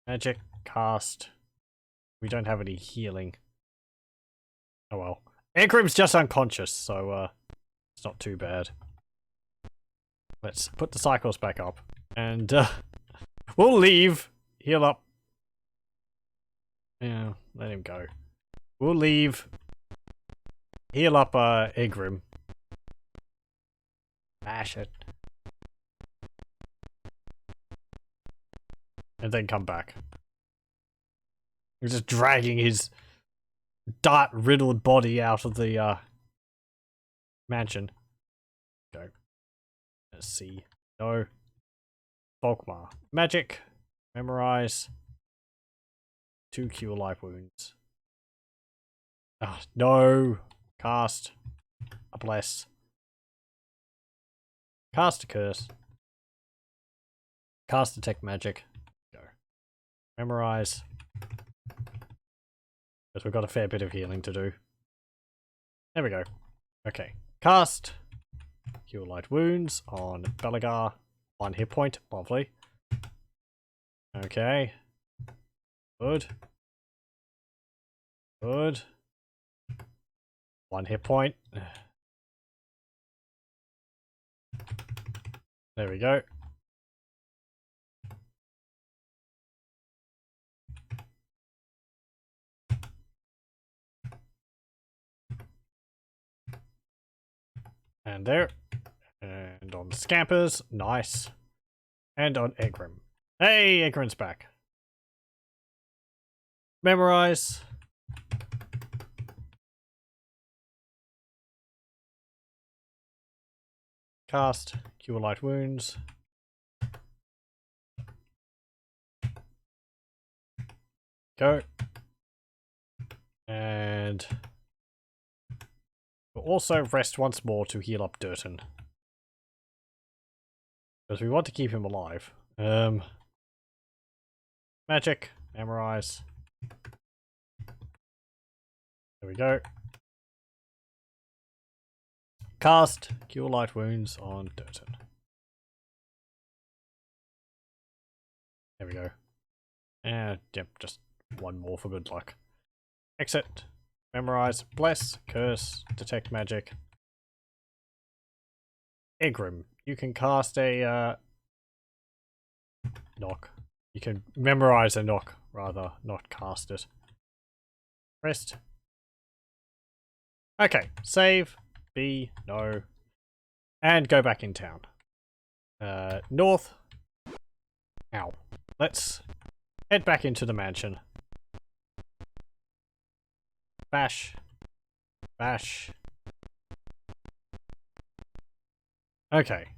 Speaker 1: Magic, cast. We don't have any healing. Oh well. Egrim's just unconscious, so it's not too bad. Let's put the cycles back up. And we'll leave. Heal up. Yeah, let him go. We'll leave. Heal up Egrim. Bash it. And then come back. He's just dragging his dart-riddled body out of the mansion. Go. Let's see. No. Volkmar. Magic. Memorize. 2 cure life wounds. Ah, no. Cast. A bless. Cast a curse. Cast detect magic. Go. Memorize. Because we've got a fair bit of healing to do. There we go. Okay. Cast. Cure light wounds on Belagar. 1 hit point. Lovely. Okay. Good. Good. 1 hit point. There we go. And there. And on Scampers. Nice. And on Egrim. Hey, Egrim's back. Memorize. Cast. Cure light wounds. Go. And we'll also rest once more to heal up Durton. Because we want to keep him alive. Magic. Memorize. There we go. Cast Cure Light Wounds on Durton. There we go. And yep, just 1 more for good luck. Exit. Memorize. Bless. Curse. Detect Magic. Egrim. You can cast a knock. You can memorize a knock, rather, not cast it. Rest. Okay, save. B, no. And go back in town. North. Ow. Let's head back into the mansion. Bash. Bash. Okay.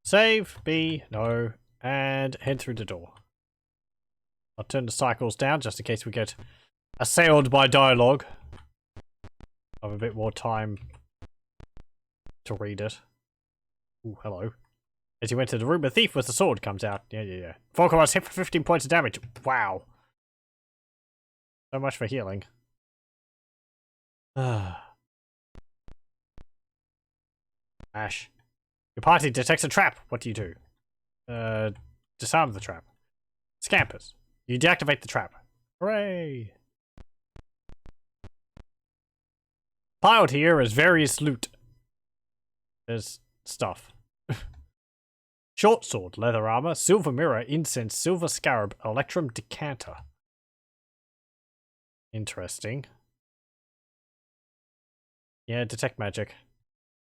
Speaker 1: Save, B, no. And head through the door. I'll turn the cycles down just in case we get assailed by dialogue. Have a bit more time to read it. Ooh, hello. As you enter the room, a thief with a sword comes out. Yeah. 4 commands hit for 15 points of damage. Wow. So much for healing. Ash. Your party detects a trap. What do you do? Disarm the trap. Scampers. You deactivate the trap. Hooray! Piled here is various loot. There's stuff. Short sword, leather armor, silver mirror, incense, silver scarab, electrum decanter. Interesting. Yeah, detect magic.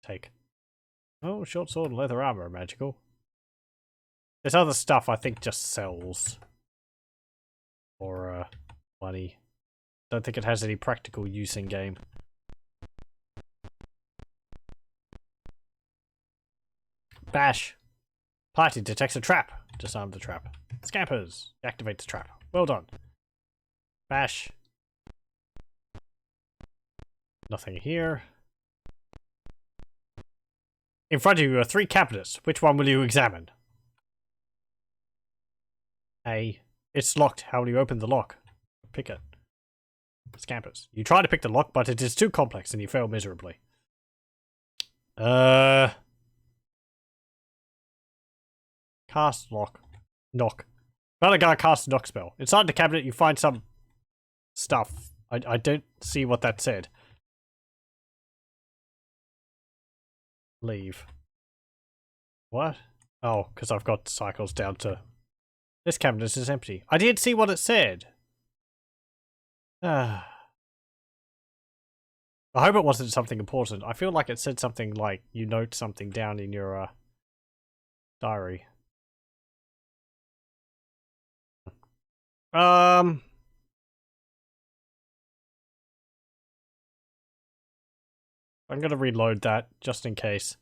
Speaker 1: Take. Oh, short sword and leather armor are magical. This other stuff I think just sells. For money. Don't think it has any practical use in game. Bash. Party detects a trap. Disarm the trap. Scampers. Activate the trap. Well done. Bash. Nothing here. In front of you are 3 cabinets. Which one will you examine? A. It's locked. How will you open the lock? Pick it. Scampers. You try to pick the lock, but it is too complex and you fail miserably. Cast lock. Knock. Balagar cast a knock spell. Inside the cabinet you find some stuff. I don't see what that said. Leave. What? Oh, because I've got cycles down to... This cabinet is empty. I didn't see what it said. I hope it wasn't something important. I feel like it said something like you note something down in your diary. I'm gonna reload that just in case.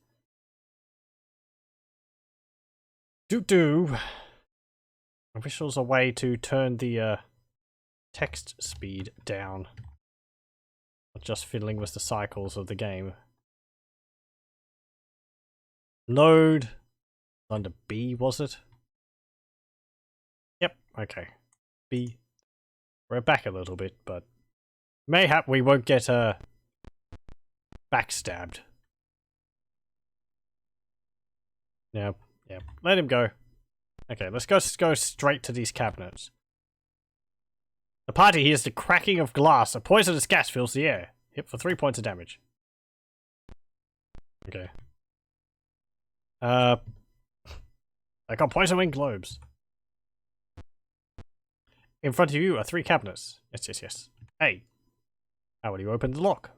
Speaker 1: I wish there was a way to turn the text speed down. Not just fiddling with the cycles of the game. Load. Under B, was it? Yep, okay. B. We're back a little bit, but mayhap we won't get backstabbed. Yep. Let him go. Okay, let's go straight to these cabinets. The party hears the cracking of glass. A poisonous gas fills the air. Hit for 3 points of damage. Okay. I got poison wing globes. In front of you are 3 cabinets. Yes. Hey. How will you open the lock?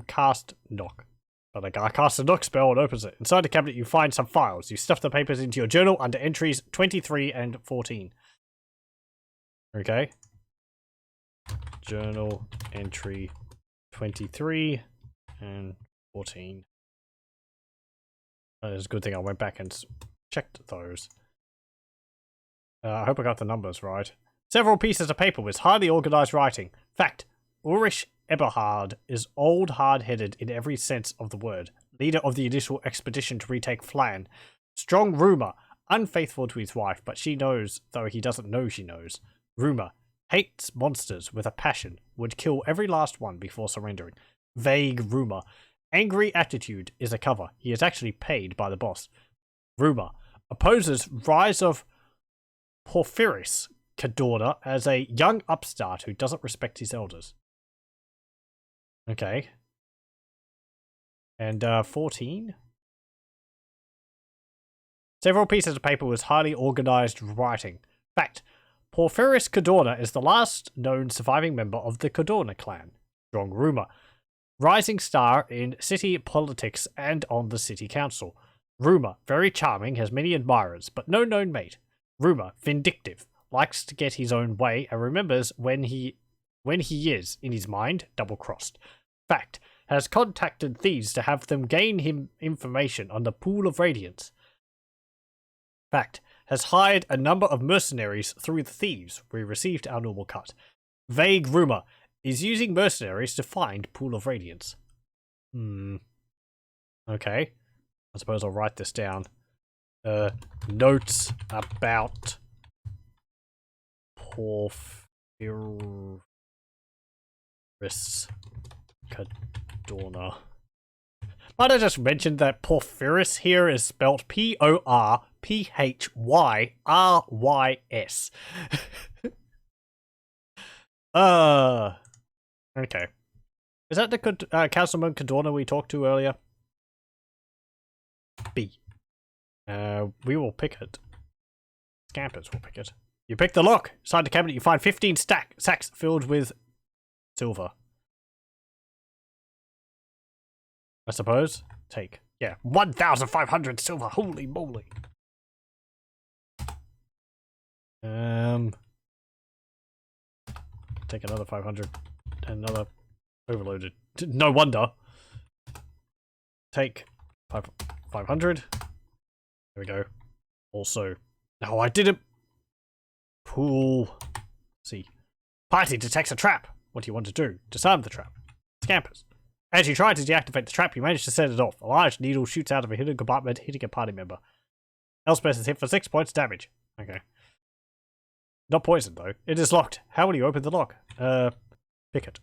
Speaker 1: Cast knock. But I cast a knock spell and opens it. Inside the cabinet you find some files. You stuff the papers into your journal under entries 23 and 14. Okay. Journal entry 23 and 14. It's a good thing I went back and checked those. I hope I got the numbers right. Several pieces of paper with highly organized writing. Fact. Ulrich Eberhard is old, hard-headed in every sense of the word. Leader of the initial expedition to retake Phlan. Strong rumor. Unfaithful to his wife, but she knows, though he doesn't know she knows. Rumor. Hates monsters with a passion. Would kill every last one before surrendering. Vague rumor. Angry attitude is a cover. He is actually paid by the boss. Rumor. Opposes rise of Porphyris Cadorna as a young upstart who doesn't respect his elders. Okay. And 14? Several pieces of paper with highly organized writing. Fact. Porphyris Cadorna is the last known surviving member of the Cadorna clan. Strong rumor. Rising star in city politics and on the city council. Rumor. Very charming, has many admirers, but no known mate. Rumor. Vindictive. Likes to get his own way and remembers when he is, in his mind, double-crossed. Fact. Has contacted thieves to have them gain him information on the Pool of Radiance. Fact. Has hired a number of mercenaries through the thieves. We received our normal cut. Vague rumor. Is using mercenaries to find Pool of Radiance. Okay. I suppose I'll write this down. Notes about Porphyris Cadorna. Might I just mention that Porphyris here is spelled Porphyrys. Okay. Is that the Councilman Cadorna we talked to earlier? B. We will pick it. Scampers will pick it. You pick the lock. Inside the cabinet you find 15 sacks filled with silver. I suppose. Take. Yeah. 1,500 silver. Holy moly. Take another 500. Another overloaded. No wonder. Take 500. There we go. Also. No, I didn't. Pool. See. Party detects a trap. What do you want to do? Disarm the trap. Scampers. As you try to deactivate the trap, you manage to set it off. A large needle shoots out of a hidden compartment, hitting a party member. Elspeth is hit for 6 points damage. Okay. Not poisoned, though. It is locked. How will you open the lock? Pick it.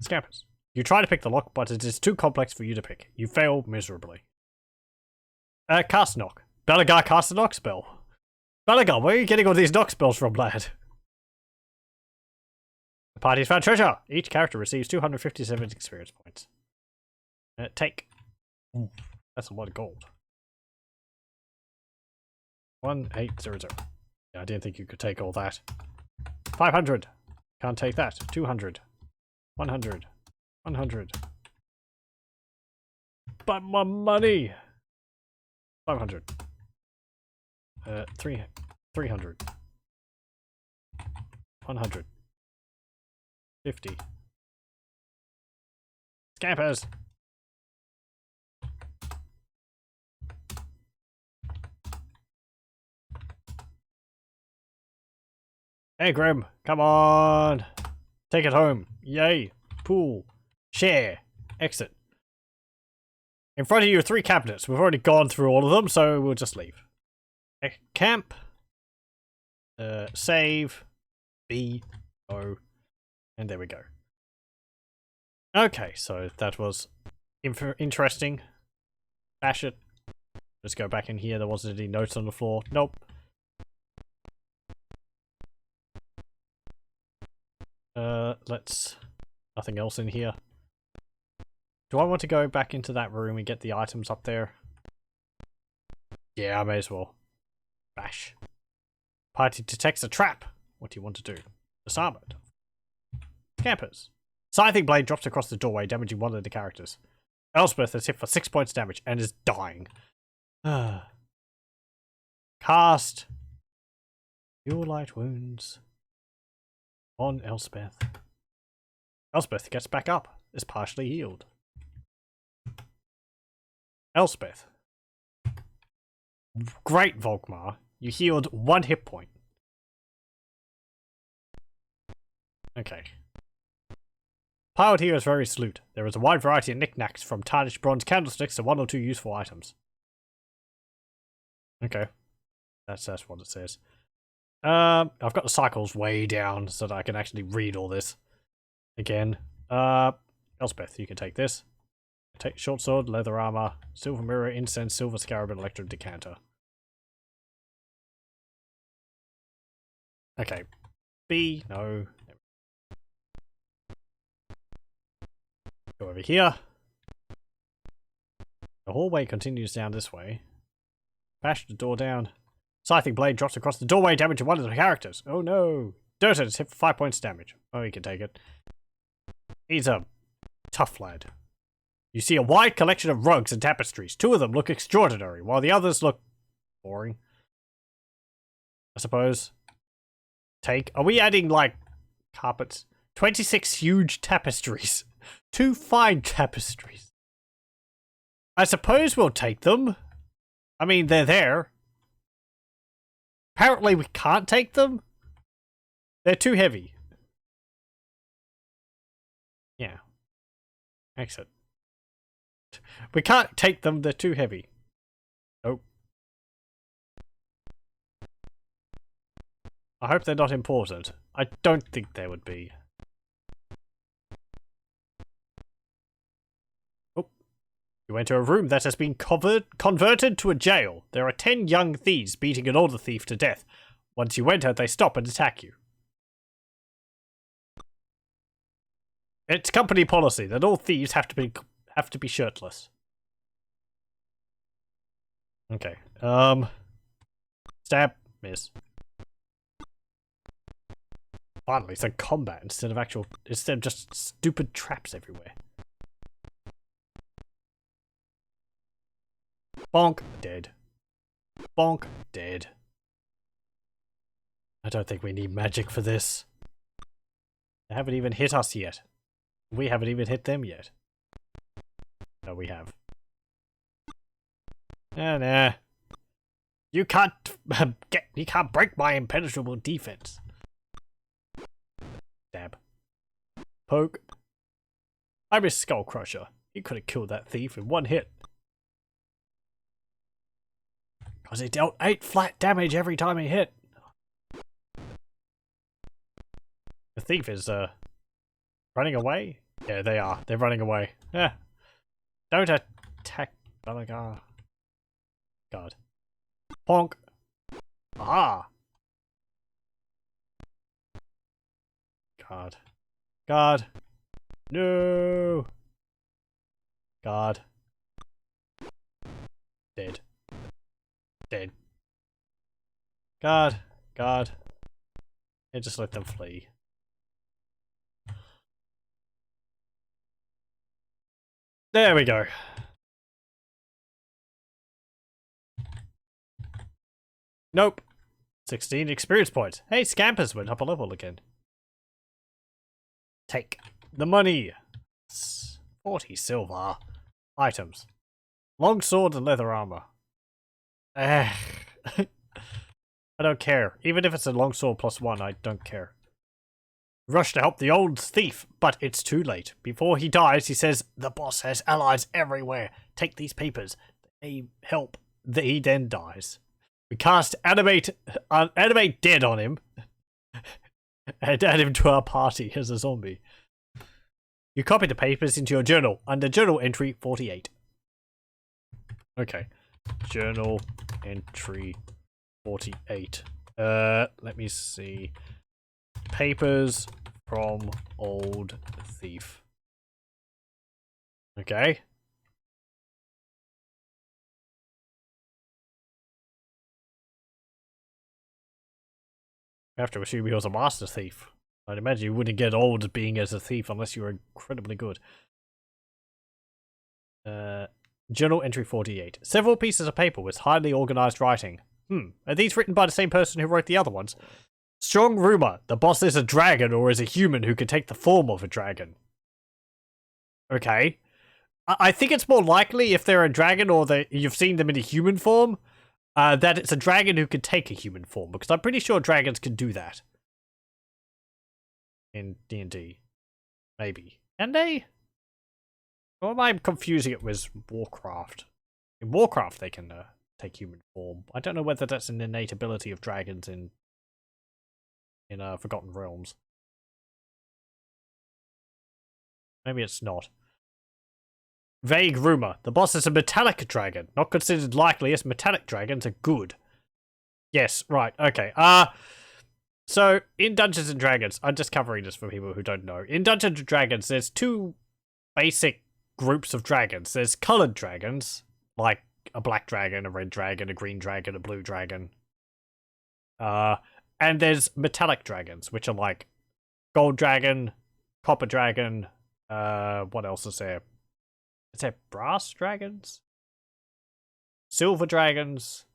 Speaker 1: Scampers. You try to pick the lock, but it is too complex for you to pick. You fail miserably. Cast knock. Belagar cast a knock spell. Belagar, where are you getting all these knock spells from, lad? The party's found treasure. Each character receives 257 experience points. Take. Ooh, that's a lot of gold. 1800. Yeah, I didn't think you could take all that. 500. Can't take that. 200. 100. 100. But my money. 500. 300. 100. 50. Scampers. Hey Grim, come on. Take it home. Yay. Pool. Share. Exit. In front of you are 3 cabinets. We've already gone through all of them, so we'll just leave. Camp. Save. B. O. And there we go. Okay, so that was interesting. Bash it. Let's go back in here. There wasn't any notes on the floor. Nope. Let's... Nothing else in here. Do I want to go back into that room and get the items up there? Yeah, I may as well. Bash. Party detects a trap. What do you want to do? Disarm it. Campers. Scything blade drops across the doorway, damaging one of the characters. Elspeth is hit for 6 points damage and is dying. Cast. Cure light wounds. On Elspeth. Elspeth gets back up. Is partially healed. Elspeth. Great, Volkmar. You healed 1 hit point. Okay. Piled here is very salute. There is a wide variety of knickknacks from tarnished bronze candlesticks to 1 or 2 useful items. Okay. That's what it says. I've got the cycles way down so that I can actually read all this. Again. Elspeth, you can take this. Take short sword, leather armor, silver mirror, incense, silver scarab, and electro decanter. Okay. B, no. Go over here. The hallway continues down this way. Bash the door down. Scything blade drops across the doorway, damaging one of the characters. Oh no. Dirted is hit for 5 points damage. Oh, he can take it. He's a tough lad. You see a wide collection of rugs and tapestries. 2 of them look extraordinary, while the others look boring. I suppose. Are we adding, like, carpets? 26 huge tapestries. 2 fine tapestries. I suppose we'll take them. I mean, they're there. Apparently we can't take them. They're too heavy. Yeah. Exit. We can't take them, they're too heavy. Nope. I hope they're not important. I don't think they would be. Oh. You enter a room that has been converted to a jail. There are 10 young thieves beating an older thief to death. Once you enter, they stop and attack you. It's company policy that all thieves have to be shirtless. Okay. Stab. Miss. Finally, it's a combat instead of just stupid traps everywhere. Bonk. Dead. Bonk. Dead. I don't think we need magic for this. They haven't even hit us yet. We haven't even hit them yet. No, we have. Nah. You can't break my impenetrable defense. Stab. Poke. I miss Skull Crusher. He could have killed that thief in 1 hit. Because he dealt 8 flat damage every time he hit. The thief is, running away? Yeah, they are. They're running away. Yeah. Don't attack Balagar. God. Ponk. Aha! God. God. No! God. Dead. Dead. God. God. Yeah, just let them flee. There we go. Nope. 16 experience points. Hey, Scampers went up a level again. Take the money. 40 silver. Items. Long sword and leather armor. I don't care. Even if it's a long sword +1, I don't care. Rush to help the old thief, but it's too late. Before he dies, he says, the boss has allies everywhere. Take these papers. They help. He then dies. We cast animate dead on him and add him to our party as a zombie. You copy the papers into your journal under journal entry 48. Okay. Journal entry 48. Let me see. Papers from old thief. Okay. I have to assume he was a master thief. I'd imagine you wouldn't get old being as a thief unless you were incredibly good. Journal entry 48. Several pieces of paper with highly organized writing. Are these written by the same person who wrote the other ones? Strong rumor. The boss is a dragon or is a human who can take the form of a dragon. Okay. I think it's more likely if they're a dragon or you've seen them in a human form, that it's a dragon who can take a human form. Because I'm pretty sure dragons can do that. In D&D. Maybe. Can they? Or am I confusing it with Warcraft? In Warcraft they can take human form. I don't know whether that's an innate ability of dragons in Forgotten Realms. Maybe it's not. Vague rumor. The boss is a metallic dragon. Not considered likely as metallic dragons are good. Yes, right, okay. So, in Dungeons and Dragons, I'm just covering this for people who don't know. In Dungeons and Dragons, there's two basic groups of dragons. There's colored dragons, like a black dragon, a red dragon, a green dragon, a blue dragon. And there's metallic dragons, which are like gold dragon, copper dragon, what else is there? Is there brass dragons? Silver dragons?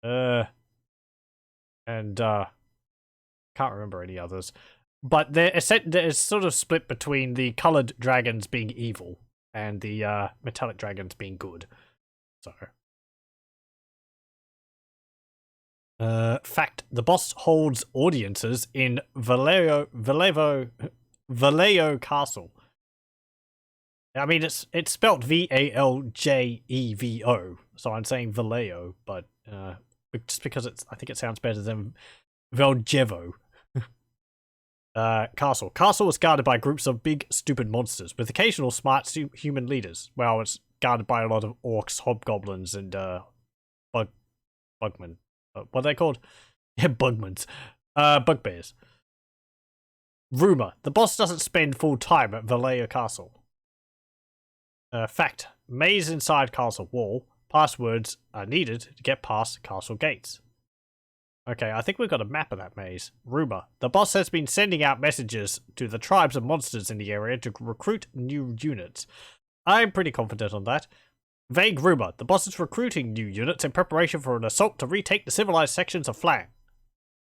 Speaker 1: And, can't remember any others. But they're sort of split between the colored dragons being evil and the metallic dragons being good. So. Fact: the boss holds audiences in Vallejo Castle. I mean, it's spelt Valjevo, so I'm saying Vallejo, but just because I think it sounds better than Valjevo. Castle. Castle is guarded by groups of big, stupid monsters, with occasional smart human leaders. Well, it's guarded by a lot of orcs, hobgoblins, and bugmen. What are they called? Yeah, bugmans. Bugbears. Rumor. The boss doesn't spend full time at Vallejo Castle. Fact. Maze inside castle wall. Passwords are needed to get past castle gates. Okay, I think we've got a map of that maze. Rumor. The boss has been sending out messages to the tribes of monsters in the area to recruit new units. I'm pretty confident on that. Vague rumor. The boss is recruiting new units in preparation for an assault to retake the civilized sections of Phlan.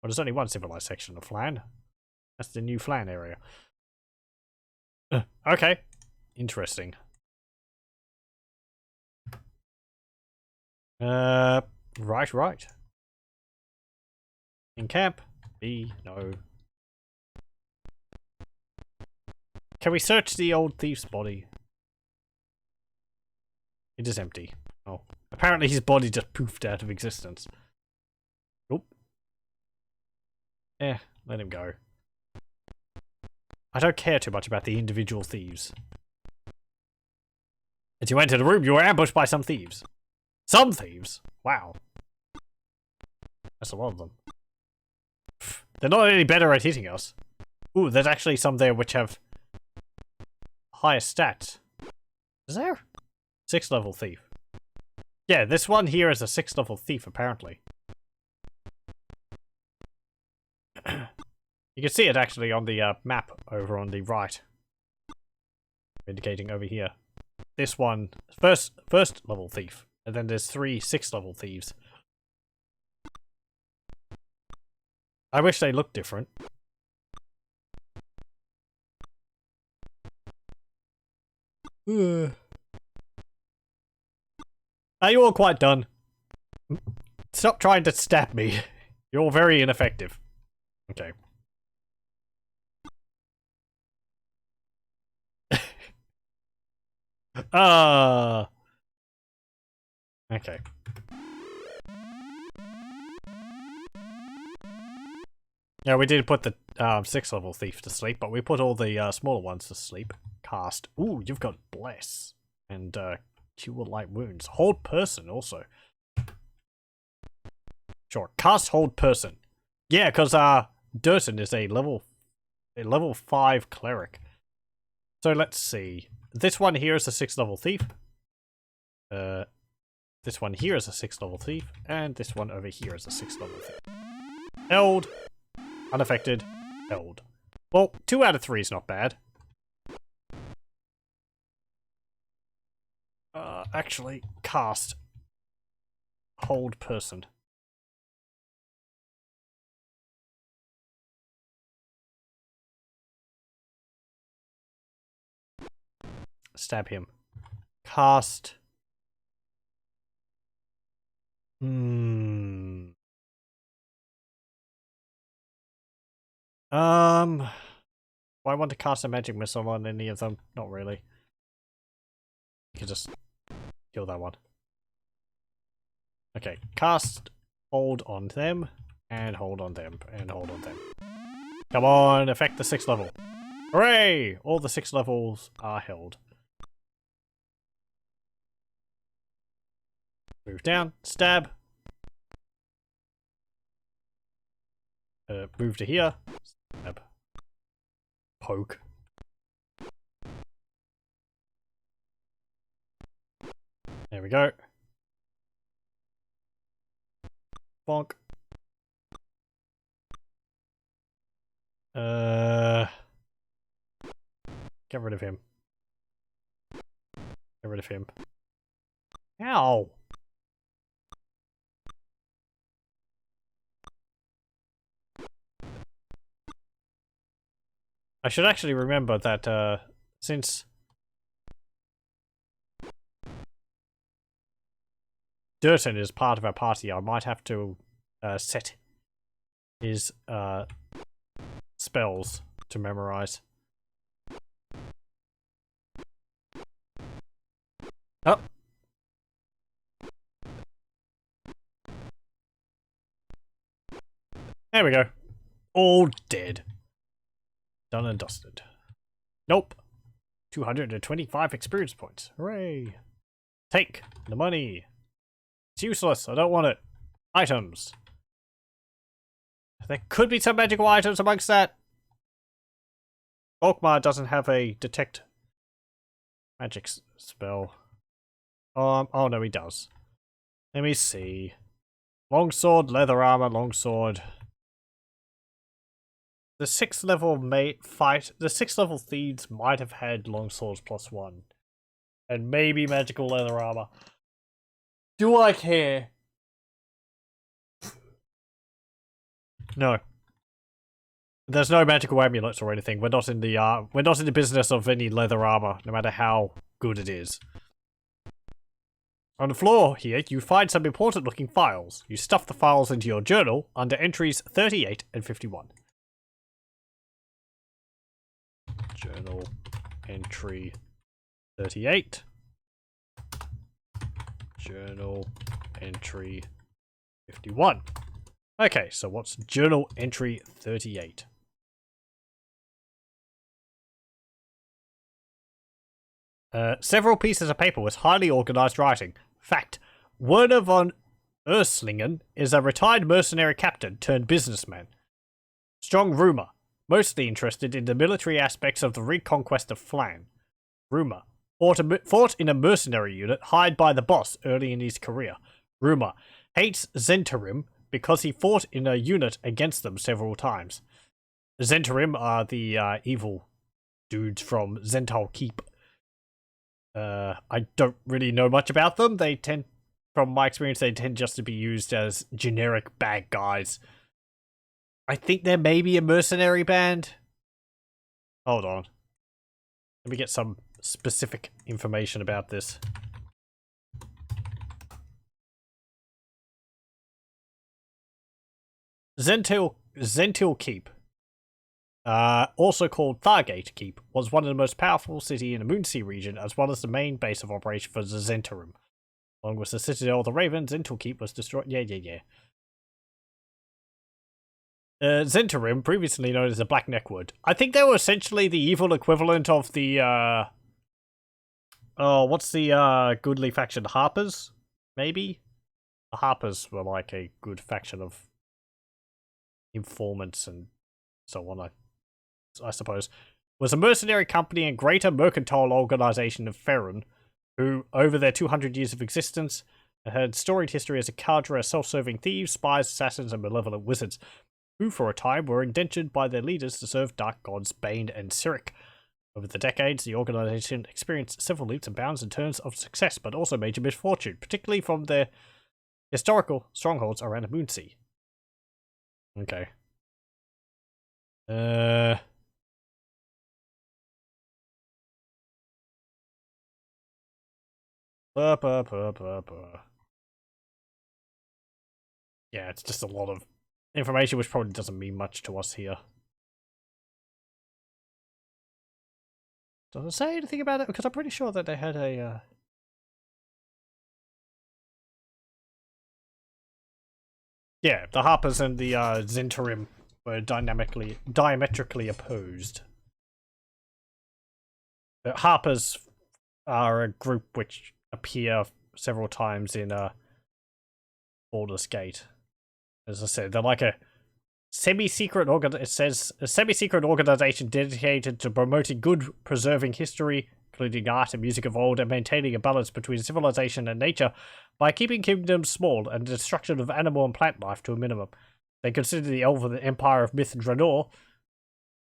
Speaker 1: Well, there's only one civilized section of Phlan. That's the new Phlan area. Okay. Interesting. Right. In camp. No. Can we search the old thief's body? It is empty. Oh. Apparently his body just poofed out of existence. Nope. Let him go. I don't care too much about the individual thieves. As you entered the room, you were ambushed by some thieves. Some thieves? Wow. That's a lot of them. They're not any better at hitting us. Ooh, there's actually some there which have higher stats. Is there? 6th level thief. Yeah, this one here is a 6th level thief, apparently. You can see it actually on the map over on the right. Indicating over here. This one, first level thief. And then there's 3 6th level thieves. I wish they looked different. Are you all quite done? Stop trying to stab me. You're very ineffective. Okay. Okay. Yeah, we did put the 6th level thief to sleep, but we put all the smaller ones to sleep. Cast. Ooh, you've got bless. And Cure light wounds. Hold person also. Sure. Cast hold person. Yeah, because Durton is a level 5 cleric. So let's see. This one here is a 6th level thief. This one here is a 6th level thief, and this one over here is a 6th level thief. Held. Unaffected. Held. Well, 2 out of 3 is not bad. Actually, cast. Hold person. Stab him. Cast. Do I want to cast a magic missile on any of them? Not really. You can just kill that one. Okay, cast, hold on them, and hold on them, and hold on them. Come on, affect the 6th level. Hooray! All the 6 levels are held. Move down, stab. Move to here, stab. Poke. There we go. Bonk. Get rid of him. Get rid of him. Ow! I should actually remember that, since Durton is part of our party, I might have to, set his, spells to memorize. Oh! There we go. All dead. Done and dusted. Nope. 225 experience points. Hooray. Take the money. It's useless. I don't want it. Items. There could be some magical items amongst that. Volkmar doesn't have a detect magic spell. Oh no, he does. Let me see. Longsword, leather armor, longsword. The 6th level the 6th level thieves might have had longswords +1. And maybe magical leather armor. Do I care? No. There's no magical amulets or anything. We're not in the business of any leather armor, no matter how good it is. On the floor here, you find some important looking files. You stuff the files into your journal under entries 38 and 51. Journal entry 38. Journal entry 51. Okay, so what's journal entry 38? Several pieces of paper with highly organized writing. Fact: Werner von Erslingen is a retired mercenary captain turned businessman. Strong rumor. Mostly interested in the military aspects of the reconquest of Phlan. Rumor. Fought in a mercenary unit hired by the boss early in his career. Rumor. Hates Zentarim because he fought in a unit against them several times. Zentarim are the evil dudes from Zental Keep. I don't really know much about them. They tend, from my experience, they tend just to be used as generic bad guys. I think there may be a mercenary band. Hold on. Let me get some specific information about this. Zentil Keep, also called Thargate Keep, was one of the most powerful cities in the Moonsea region, as well as the main base of operation for the Zentarim. Along with the Citadel of the Raven, Zentil Keep was destroyed. Yeah. Zentarim, previously known as the Black Neckwood. I think they were essentially the evil equivalent of the Oh, what's the goodly faction? Harpers? Maybe? The Harpers were like a good faction of informants and so on, I suppose. Was a mercenary company and greater mercantile organization of Phlan, who, over their 200 years of existence, had storied history as a cadre of self-serving thieves, spies, assassins, and malevolent wizards, who for a time were indentured by their leaders to serve dark gods Bane and Cyric. Over the decades, the organization experienced several leaps and bounds in terms of success, but also major misfortune, particularly from their historical strongholds around the Moonsea. Okay. Yeah, it's just a lot of information which probably doesn't mean much to us here. Does it say anything about it? Because I'm pretty sure that they had a... Yeah, the Harpers and the Zhentarim were diametrically opposed. The Harpers are a group which appear several times in Baldur's Gate. As I said, they're like a semi-secret organization dedicated to promoting good, preserving history, including art and music of old, and maintaining a balance between civilization and nature by keeping kingdoms small and the destruction of animal and plant life to a minimum. They consider the Elven Empire of Myth and Draenor,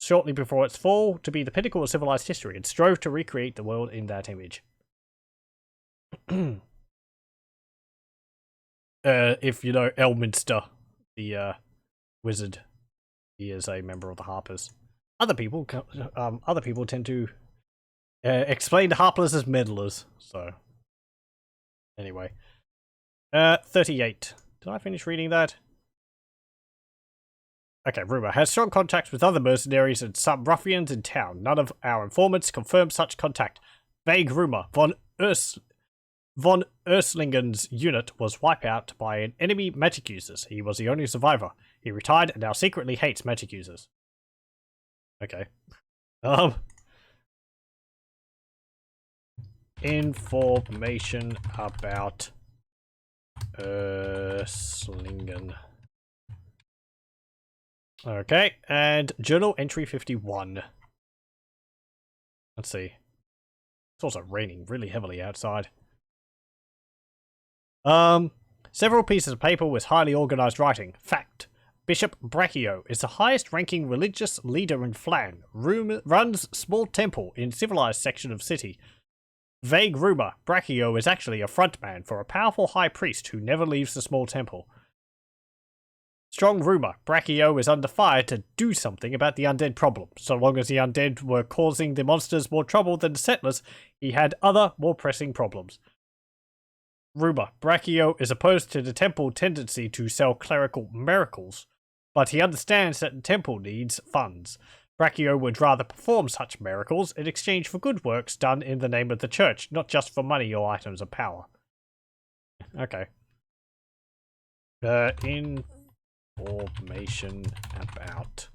Speaker 1: shortly before its fall, to be the pinnacle of civilized history, and strove to recreate the world in that image. If you know Elminster, the wizard, he is a member of the Harpers. Other people tend to explain the Harpers as meddlers. So, anyway, 38. Did I finish reading that? Okay, rumor has strong contacts with other mercenaries and some ruffians in town. None of our informants confirm such contact. Vague rumor: Von Urslingen's unit was wiped out by an enemy magic users. He was the only survivor. He retired and now secretly hates magic users. Okay. Information about Urslingen. Okay, and journal entry 51. Let's see. It's also raining really heavily outside. Several pieces of paper with highly organized writing. Fact: Bishop Brachio is the highest-ranking religious leader in Phlan. Runs small temple in civilized section of city. Vague rumor: Brachio is actually a frontman for a powerful high priest who never leaves the small temple. Strong rumor: Brachio is under fire to do something about the undead problem. So long as the undead were causing the monsters more trouble than the settlers, he had other, more pressing problems. Rumor: Brachio is opposed to the temple tendency to sell clerical miracles, but he understands that the temple needs funds. Brachio would rather perform such miracles in exchange for good works done in the name of the church, not just for money or items of power. Okay. Information about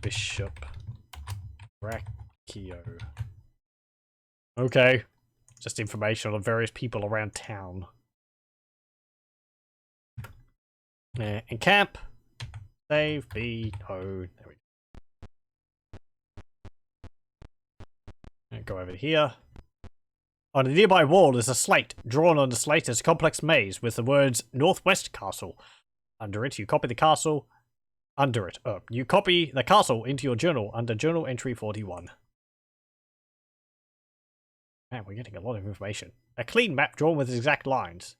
Speaker 1: Bishop Brachio. Okay. Just information on various people around town. And camp. Save B. No. There we go. And go over here. On a nearby wall is a slate. Drawn on the slate is a complex maze with the words Northwest Castle. Under it, you copy the castle. You copy the castle into your journal under journal entry 41. Man, we're getting a lot of information. A clean map drawn with exact lines.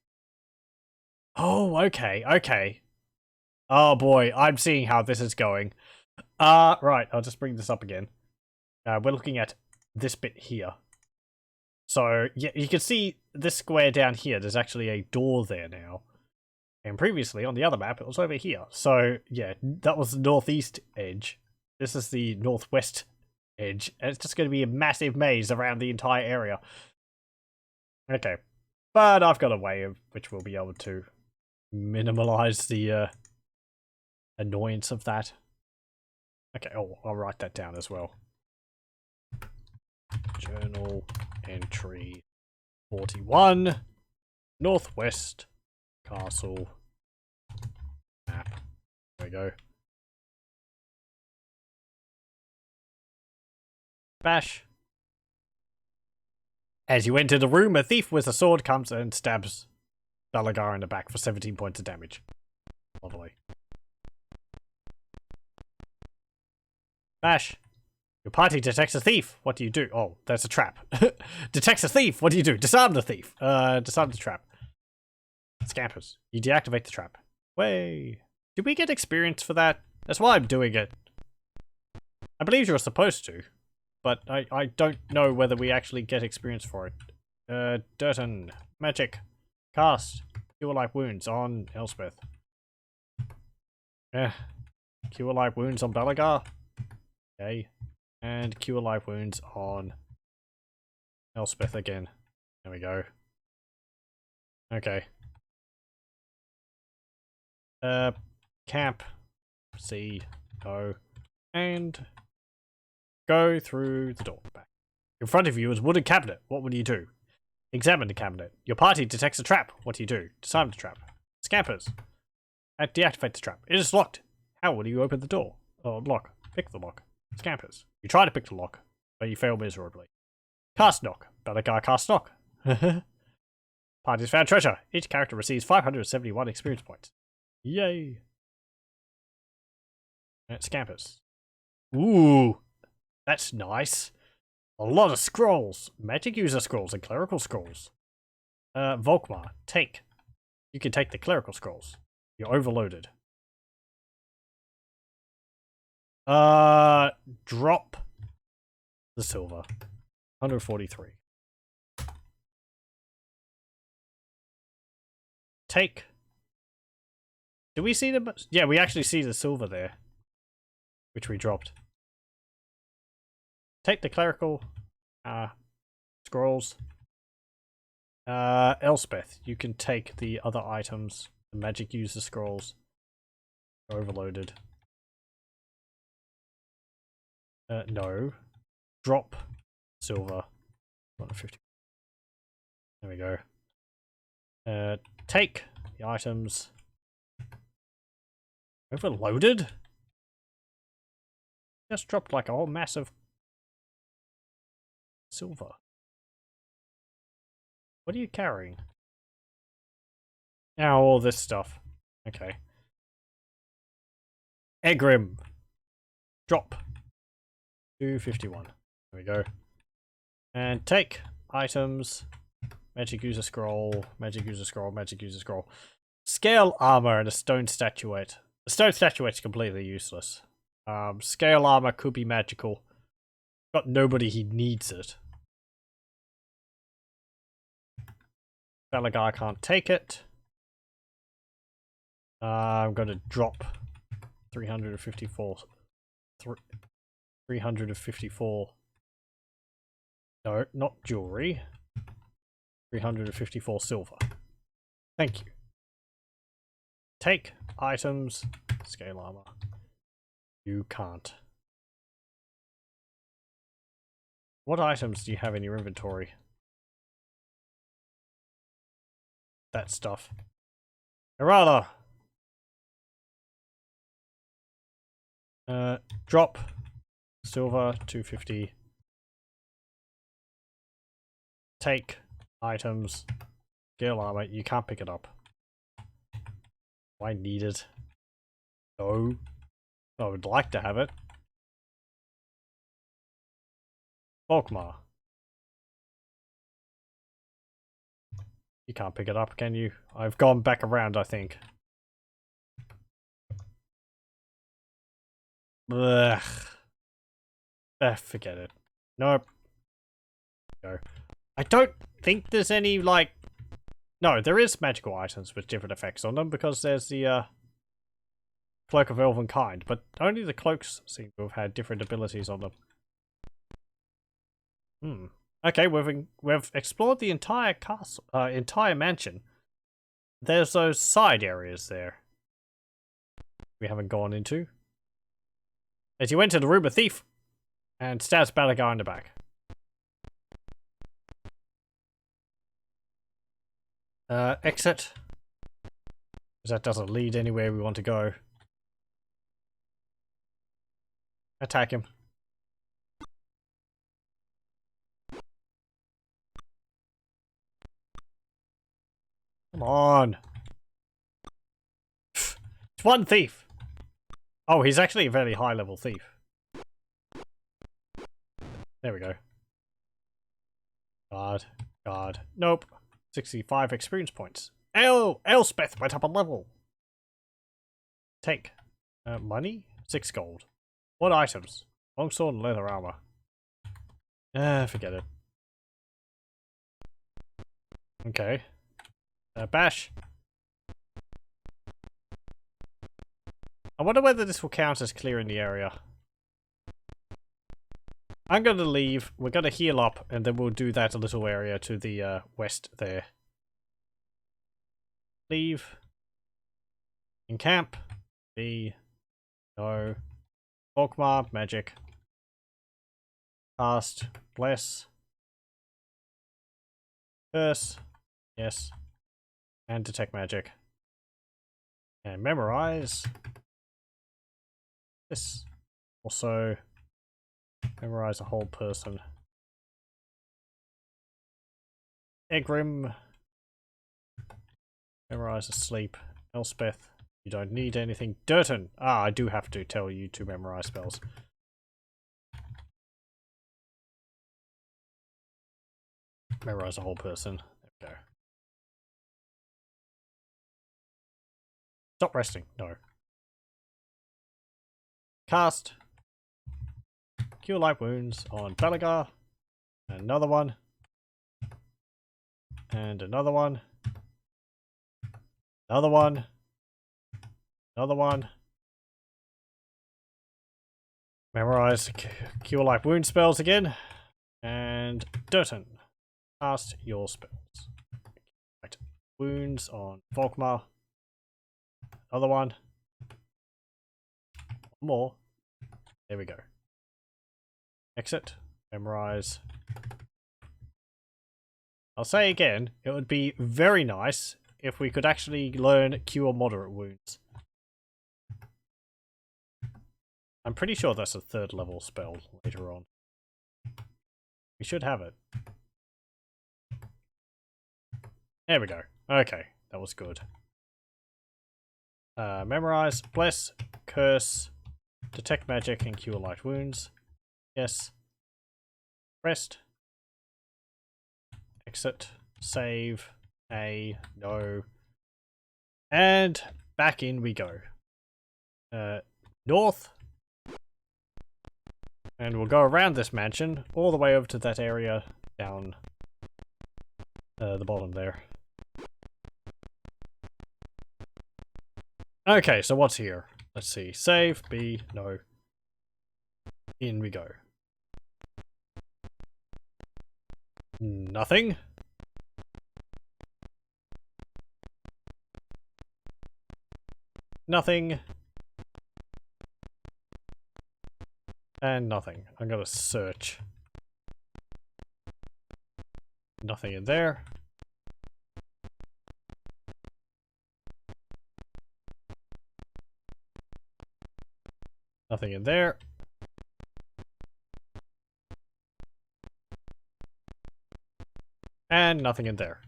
Speaker 1: Oh, okay, okay. Oh boy, I'm seeing how this is going. Right, I'll just bring this up again. We're looking at this bit here. So, yeah, you can see this square down here. There's actually a door there now. And previously, on the other map, it was over here. So, yeah, that was the northeast edge. This is the northwest edge. And it's just going to be a massive maze around the entire area. Okay. But I've got a way of which we'll be able to minimize the annoyance of that. Okay, oh, I'll write that down as well. Journal entry 41. Northwest Castle map. There we go. Bash. As you enter the room, a thief with a sword comes and stabs Balagar in the back for 17 points of damage. Lovely. Bash. Your party detects a thief. What do you do? Oh, that's a trap. Detects a thief. What do you do? Disarm the thief. Disarm the trap. Scampers. You deactivate the trap. Way. Did we get experience for that? That's why I'm doing it. I believe you're supposed to. But I don't know whether we actually get experience for it. Durton. Magic. Cast. Cure light wounds on Elspeth. Cure light wounds on Balagar. Okay. And cure light wounds on Elspeth again. There we go. Okay. Camp. C. O. And go through the door back. In front of you is a wooden cabinet. What would you do? Examine the cabinet. Your party detects a trap. What do you do? Disarm the trap. Scampers. And deactivate the trap. It is locked. How will you open the door? Oh, lock. Pick the lock. Scampers. You try to pick the lock, but you fail miserably. Cast knock. Balagar cast knock. Party's found treasure. Each character receives 571 experience points. Yay. And Scampers. Ooh. That's nice. A lot of scrolls. Magic user scrolls and clerical scrolls. Volkmar. Take. You can take the clerical scrolls. You're overloaded. Drop the silver. 143. Take. Do we see the... Yeah, we actually see the silver there. Which we dropped. Take the clerical scrolls. Elspeth, you can take the other items. The magic user scrolls. Overloaded. No. Drop silver. 150. There we go. Take the items. Overloaded? Just dropped like a whole massive silver. What are you carrying? Now all this stuff. Okay. Egrim. Drop. 251. There we go. And take items. Magic user scroll. Magic user scroll. Magic user scroll. Scale armor and a stone statuette. The stone statuette's completely useless. Scale armor could be magical. Got nobody he needs it. Balagar can't take it. I'm gonna drop 354. 354. No, not jewelry. 354 silver. Thank you. Take items. Scale armor. You can't. What items do you have in your inventory? That stuff. Errata! Drop. Silver, 250. Take items. Scale armor. You can't pick it up. I need it. No. I would like to have it. Volkmar. You can't pick it up, can you? I've gone back around, I think. Ugh. Forget it. Nope. Go. I don't think there's any, like... No, there is magical items with different effects on them, because there's the, Cloak of Elven Kind, but only the cloaks seem to have had different abilities on them. Okay, we've explored the entire castle, entire mansion. There's those side areas there we haven't gone into. As you enter the room, a thief and stabs Balagar in the back. Exit. Because that doesn't lead anywhere we want to go. Attack him. Come on. It's one thief. Oh, he's actually a very high level thief. There we go. God. Nope. 65 experience points. Elspeth went up a level. Take. Money? 6 gold. What items? Longsword and leather armor. Forget it. Okay. Bash. I wonder whether this will count as clearing the area. I'm going to leave. We're going to heal up, and then we'll do that little area to the west there. Leave. Encamp. B. No. Volkmar. Magic. Cast. Bless. Curse. Yes. And detect magic. And memorize. This. Also. Memorize a whole person. Egrim. Memorize asleep. Elspeth. You don't need anything. Durton. Ah, I do have to tell you to memorize spells. Memorize a whole person. There we go. Stop resting. No. Cast. Cure light wounds on Belagar. Another one. And another one. Another one. Another one. Memorize cure light wound spells again. And Durton. Cast your spells. Right. Wounds on Volkmar. Another one. One more. There we go. Exit. Memorize. I'll say again, it would be very nice if we could actually learn cure moderate wounds. I'm pretty sure that's a 3rd level spell later on. We should have it. There we go. Okay, that was good. Memorize, bless, curse, detect magic, and cure light wounds. Yes. Rest. Exit. Save. A. No. And back in we go. North. And we'll go around this mansion all the way over to that area down the bottom there. Okay, so what's here? Let's see. Save. B. No. In we go. Nothing. Nothing. And nothing. I'm gonna search. Nothing in there. Nothing in there. And nothing in there.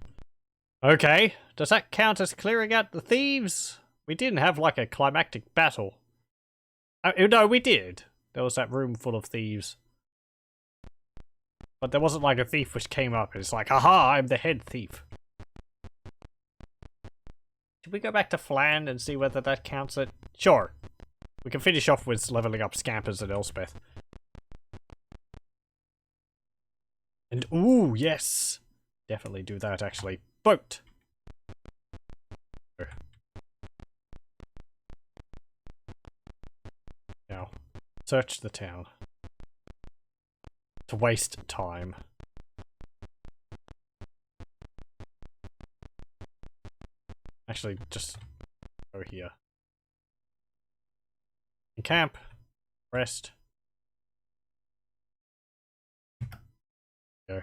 Speaker 1: Okay, does that count as clearing out the thieves? We didn't have like a climactic battle. No, we did. There was that room full of thieves. But there wasn't like a thief which came up and it's like, haha, I'm the head thief. Should we go back to Phlan and see whether that counts it? Sure. We can finish off with leveling up Scampers and Elspeth. And ooh, yes. Definitely do that actually. Boat. Now, search the town. To waste time. Actually, just go here. Encamp. Rest. Go.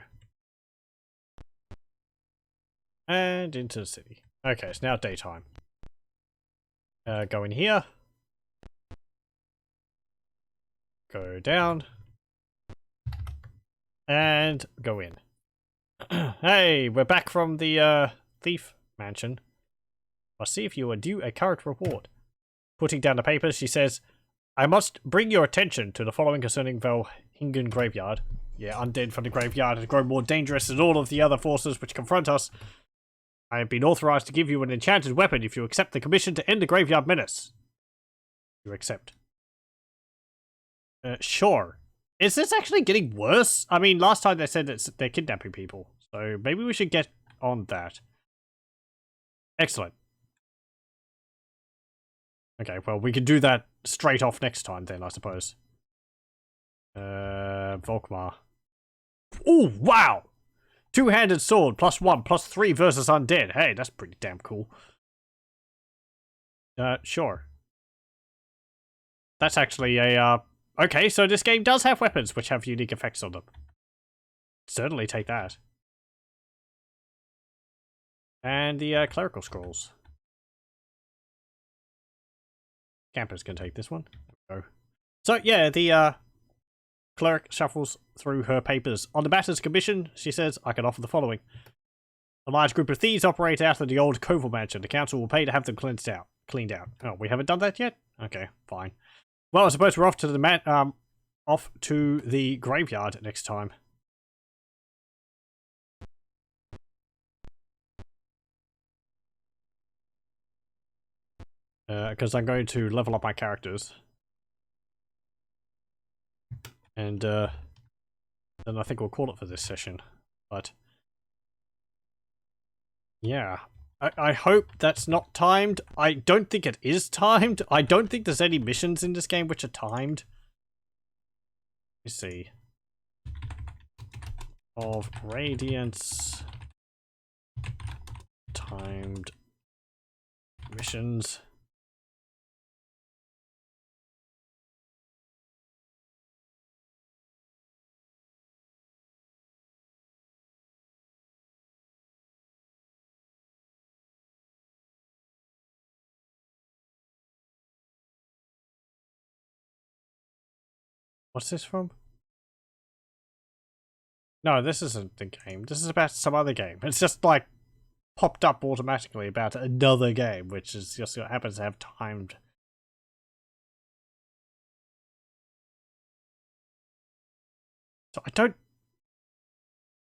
Speaker 1: And into the city. Okay, it's now daytime. Go in here. Go down. And go in. Hey, we're back from the thief mansion. I'll see if you are due a current reward. Putting down the papers, she says, I must bring your attention to the following concerning Valhingen graveyard. Yeah, undead from the graveyard has grown more dangerous than all of the other forces which confront us. I have been authorized to give you an enchanted weapon if you accept the commission to end the graveyard menace. You accept. Sure. Is this actually getting worse? I mean, last time they said that they're kidnapping people, so maybe we should get on that. Excellent. Okay, well, we can do that straight off next time then, I suppose. Volkmar. Oh, wow! Two-handed sword, +1, +3 versus undead. Hey, that's pretty damn cool. Sure. That's actually a, okay, so this game does have weapons which have unique effects on them. Certainly take that. And the clerical scrolls. Campers can take this one. So yeah, the cleric shuffles through her papers. On the matter's commission, she says, I can offer the following. A large group of thieves operate out of the old Koval mansion. The council will pay to have them cleansed out. Cleaned out. Oh, we haven't done that yet? Okay, fine. Well, I suppose we're off to the off to the graveyard next time. Because I'm going to level up my characters. And then I think we'll call it for this session. But yeah, I hope that's not timed. I don't think it is timed. I don't think there's any missions in this game which are timed. Let's see. Of Radiance timed missions. What's this from? No, this isn't the game. This is about some other game. It's just like popped up automatically about another game, which is just happens to have timed. So I don't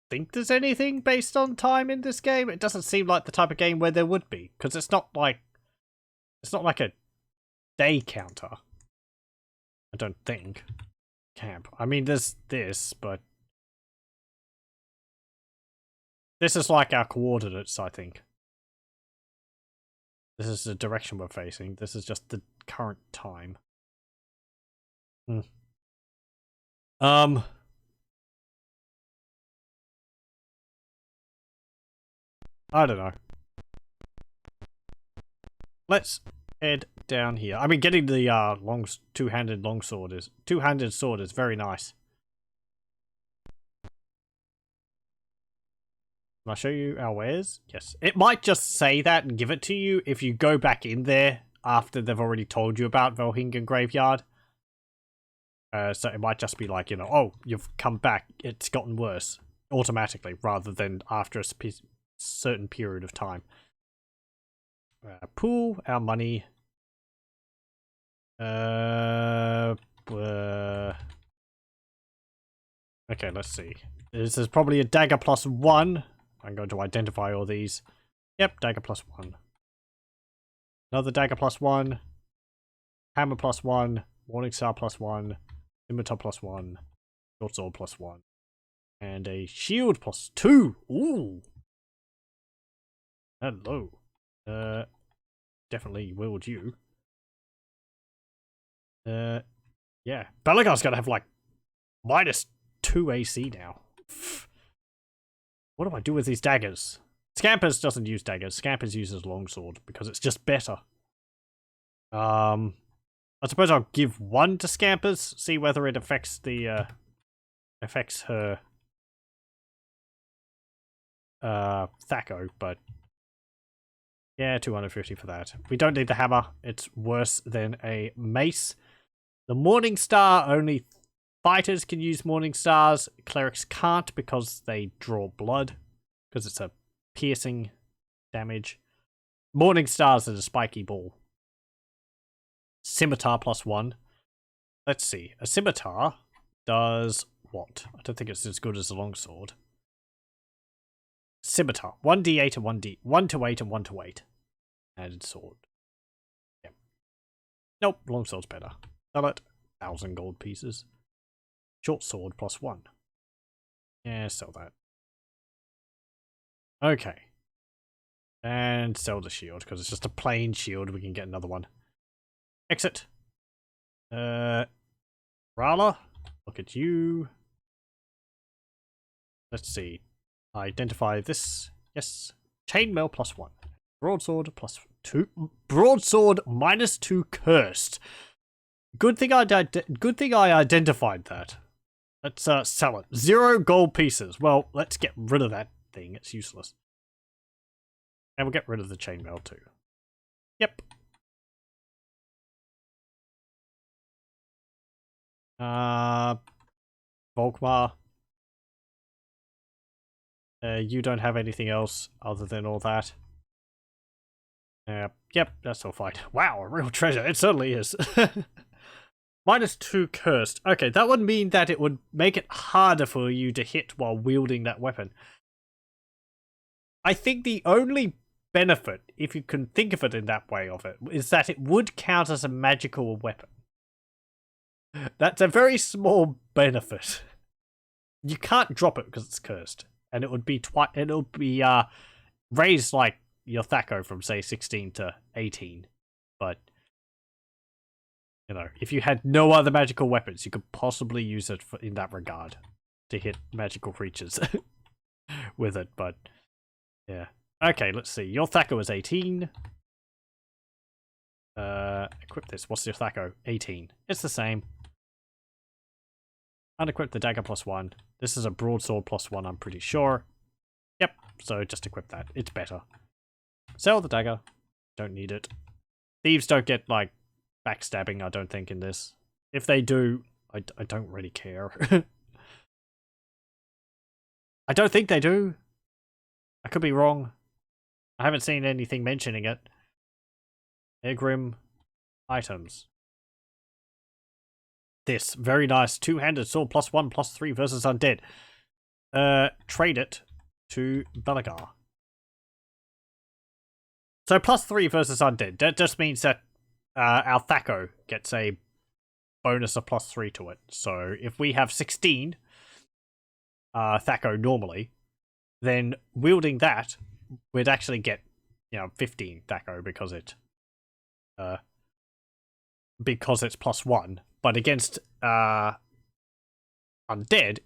Speaker 1: think there's anything based on time in this game. It doesn't seem like the type of game where there would be, because it's not like a day counter. I don't think. Camp. I mean, there's this, but this is like our coordinates, I think. This is the direction we're facing. This is just the current time. I don't know. Let's head down here. I mean, getting the two-handed sword is very nice. Can I show you our wares? Yes. It might just say that and give it to you if you go back in there after they've already told you about Valhingen Graveyard. So it might just be like, you know, oh, you've come back, it's gotten worse, automatically, rather than after a certain period of time. Pool, our money. Okay, let's see. This is probably a dagger +1. I'm going to identify all these. Yep, dagger +1. Another dagger +1. Hammer +1. Morning star +1. Scimitar +1. Short sword +1. And a shield +2. Ooh. Hello. Definitely willed you. Yeah. Belagar's gonna have like -2 AC now. What do I do with these daggers? Scampers doesn't use daggers. Scampers uses longsword because it's just better. I suppose I'll give one to Scampers, see whether it affects the affects her Thaco, but yeah, 250 for that. We don't need the hammer. It's worse than a mace. The Morning Star, only fighters can use Morning Stars. Clerics can't because they draw blood, because it's a piercing damage. Morning Stars is a spiky ball. Scimitar +1. Let's see. A scimitar does what? I don't think it's as good as a longsword. Scimitar. 1d8 and 1 to 8 and 1 to 8. Added sword. Yep. Nope, longsword's better. Sell it. 1,000 gold pieces. Short sword +1. Yeah, sell that. Okay. And sell the shield, because it's just a plain shield. We can get another one. Exit. Rala, look at you. Let's see. Identify this. Yes. Chainmail +1. Broadsword +2. Broadsword -2 cursed. Good thing I identified that. Let's sell it. 0 gold pieces. Well, let's get rid of that thing. It's useless. And we'll get rid of the chainmail too. Yep. Volkmar. You don't have anything else other than all that. Yep, that's all fine. Wow, a real treasure. It certainly is. -2 cursed. Okay, that would mean that it would make it harder for you to hit while wielding that weapon. I think the only benefit, if you can think of it in that way of it, is that it would count as a magical weapon. That's a very small benefit. You can't drop it because it's cursed, and it would be raised like your Thaco from say 16 to 18. But you know, if you had no other magical weapons, you could possibly use it in that regard to hit magical creatures with it. But yeah, okay. Let's see. Your Thaco is 18. Equip this. What's your Thaco? 18. It's the same. Unequip the dagger +1. This is a broadsword +1, I'm pretty sure. Yep, so just equip that. It's better. Sell the dagger. Don't need it. Thieves don't get, like, backstabbing, I don't think, in this. If they do, I don't really care. I don't think they do. I could be wrong. I haven't seen anything mentioning it. Egrim items. This very nice two-handed sword +1/+3 versus undead. Trade it to Belagar. So +3 versus undead. That just means that our Thaco gets a bonus of +3 to it. So if we have 16 Thaco normally, then wielding that, we'd actually get 15 Thaco because it's +1. But against undead,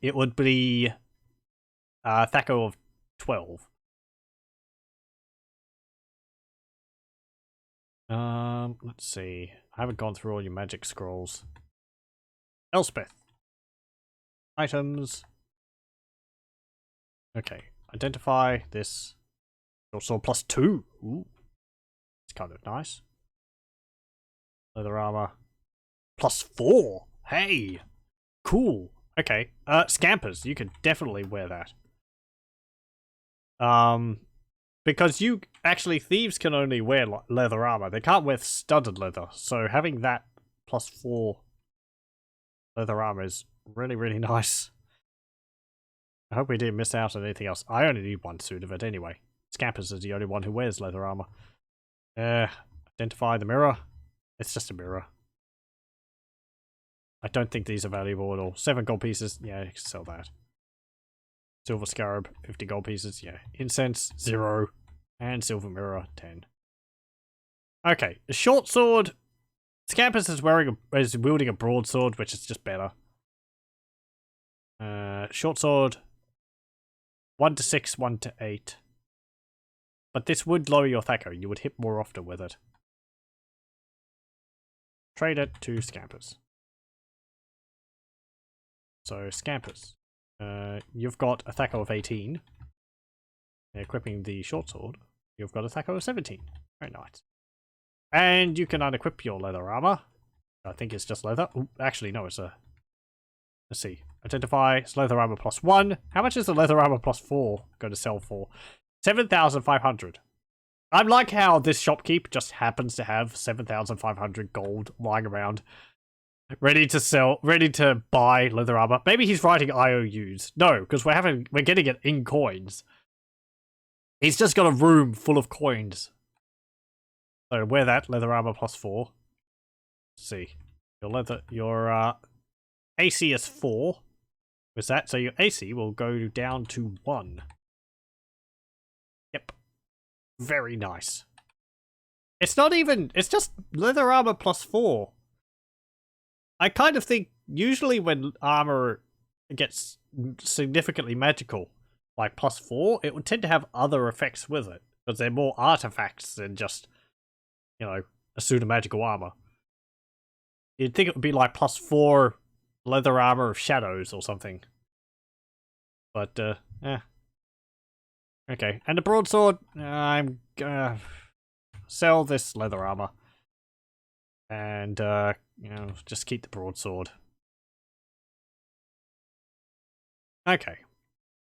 Speaker 1: it would be Thaco of 12. Let's see. I haven't gone through all your magic scrolls. Elspeth. Items. Okay. Identify this. Also +2. Ooh. It's kind of nice. Leather armor. +4. Hey. Cool. Okay. Scampers. You could definitely wear that. Because thieves can only wear leather armor. They can't wear studded leather. So having that +4 leather armor is really, really nice. I hope we didn't miss out on anything else. I only need one suit of it anyway. Scampers is the only one who wears leather armor. Identify the mirror. It's just a mirror. I don't think these are valuable at all. 7 gold pieces. Yeah, you can sell that. Silver scarab, 50 gold pieces. Yeah. Incense, 0. And silver mirror, 10. Okay. A short sword. Scampus is wielding a broadsword, which is just better. Short sword. 1 to 6, 1 to 8. But this would lower your Thaco. You would hit more often with it. Trade it to Scampers. So, Scampers. You've got a Thaco of 18. Equipping the short sword, you've got attack over 17. Very nice. And you can unequip your leather armor. I think it's just leather. Ooh, actually, no, it's a... Let's see. Identify, it's leather armor plus 1. How much is the leather armor plus 4 going to sell for? 7,500. I like how this shopkeep just happens to have 7,500 gold lying around. Ready to sell, ready to buy leather armor. Maybe he's writing IOUs. No, because we're getting it in coins. He's just got a room full of coins. So wear that, leather armor plus 4. Let's see. Your AC is 4. With that, so your AC will go down to 1. Yep. Very nice. It's not even, it's just leather armor plus 4. I kind of think usually when armor gets significantly magical, like plus 4, it would tend to have other effects with it. Because they're more artifacts than just, you know, a suit of magical armor. You'd think it would be like plus 4 leather armor of shadows or something. But, Okay, and the broadsword, I'm gonna sell this leather armor. And, you know, just keep the broadsword. Okay.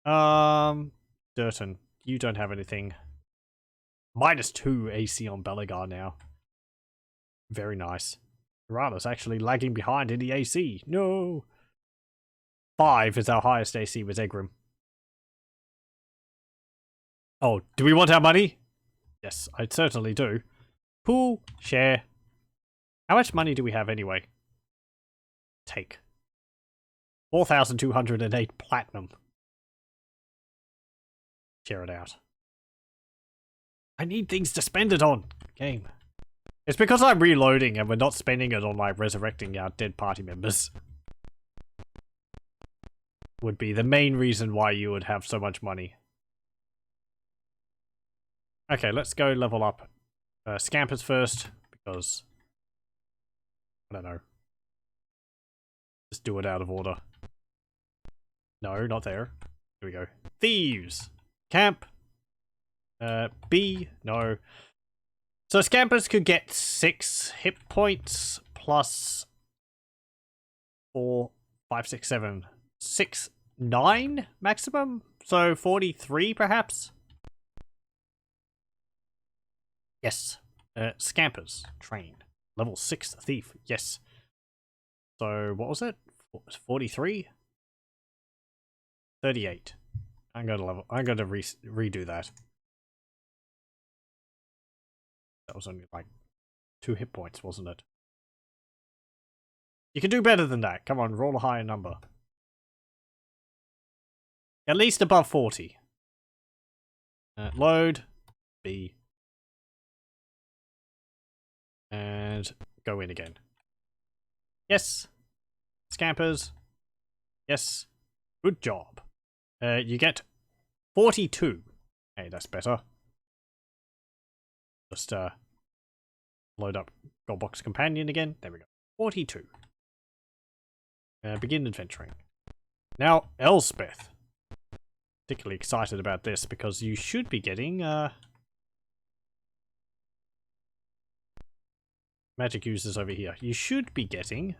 Speaker 1: Durton, you don't have anything. -2 AC on Belagar now. Very nice. Rada's actually lagging behind in the AC. No! 5 is our highest AC with Egrim. Oh, do we want our money? Yes, I certainly do. Pool, share. How much money do we have anyway? Take. 4,208 platinum. Share it out. I need things to spend it on. Game. It's because I'm reloading and we're not spending it on like resurrecting our dead party members. Would be the main reason why you would have so much money. Okay, let's go level up Scampers first, because I don't know. Just do it out of order. No, not there. Here we go. Thieves! Camp! B, no. So Scampers could get 6 hit points plus 4, 5, 6, 7, 6, 9 maximum? So 43 perhaps? Yes. Scampers. Train. Level 6 thief. Yes. So what was it? 43? 38. I'm gonna redo that. That was only like 2 hit points, wasn't it? You can do better than that. Come on, roll a higher number. At least above 40. Load. B. And go in again. Yes. Scampers. Yes. Good job. You get 42. Hey, that's better. Just load up Goldbox Companion again. There we go. 42. Begin adventuring. Now, Elspeth. Particularly excited about this because you should be getting magic users over here. You should be getting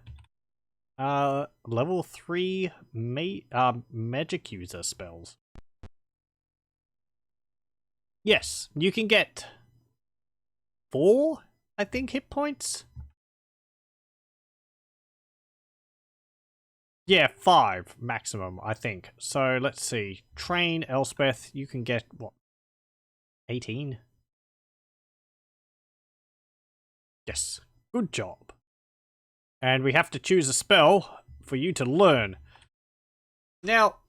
Speaker 1: level 3 magic user spells. Yes, you can get 4, I think, hit points. Yeah, 5 maximum, I think. So let's see. Train Elspeth, you can get what? 18? Yes. Good job. And we have to choose a spell for you to learn. Now,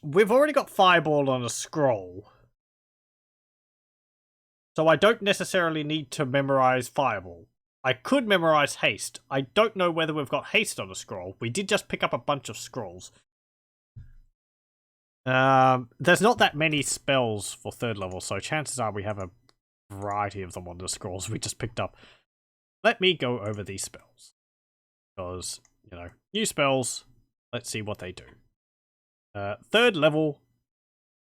Speaker 1: we've already got Fireball on a scroll. So I don't necessarily need to memorize Fireball. I could memorize Haste. I don't know whether we've got Haste on a scroll. We did just pick up a bunch of scrolls. There's not that many spells for 3rd level, so chances are we have a variety of them on the scrolls we just picked up. Let me go over these spells. Because, you know, new spells. Let's see what they do. 3rd level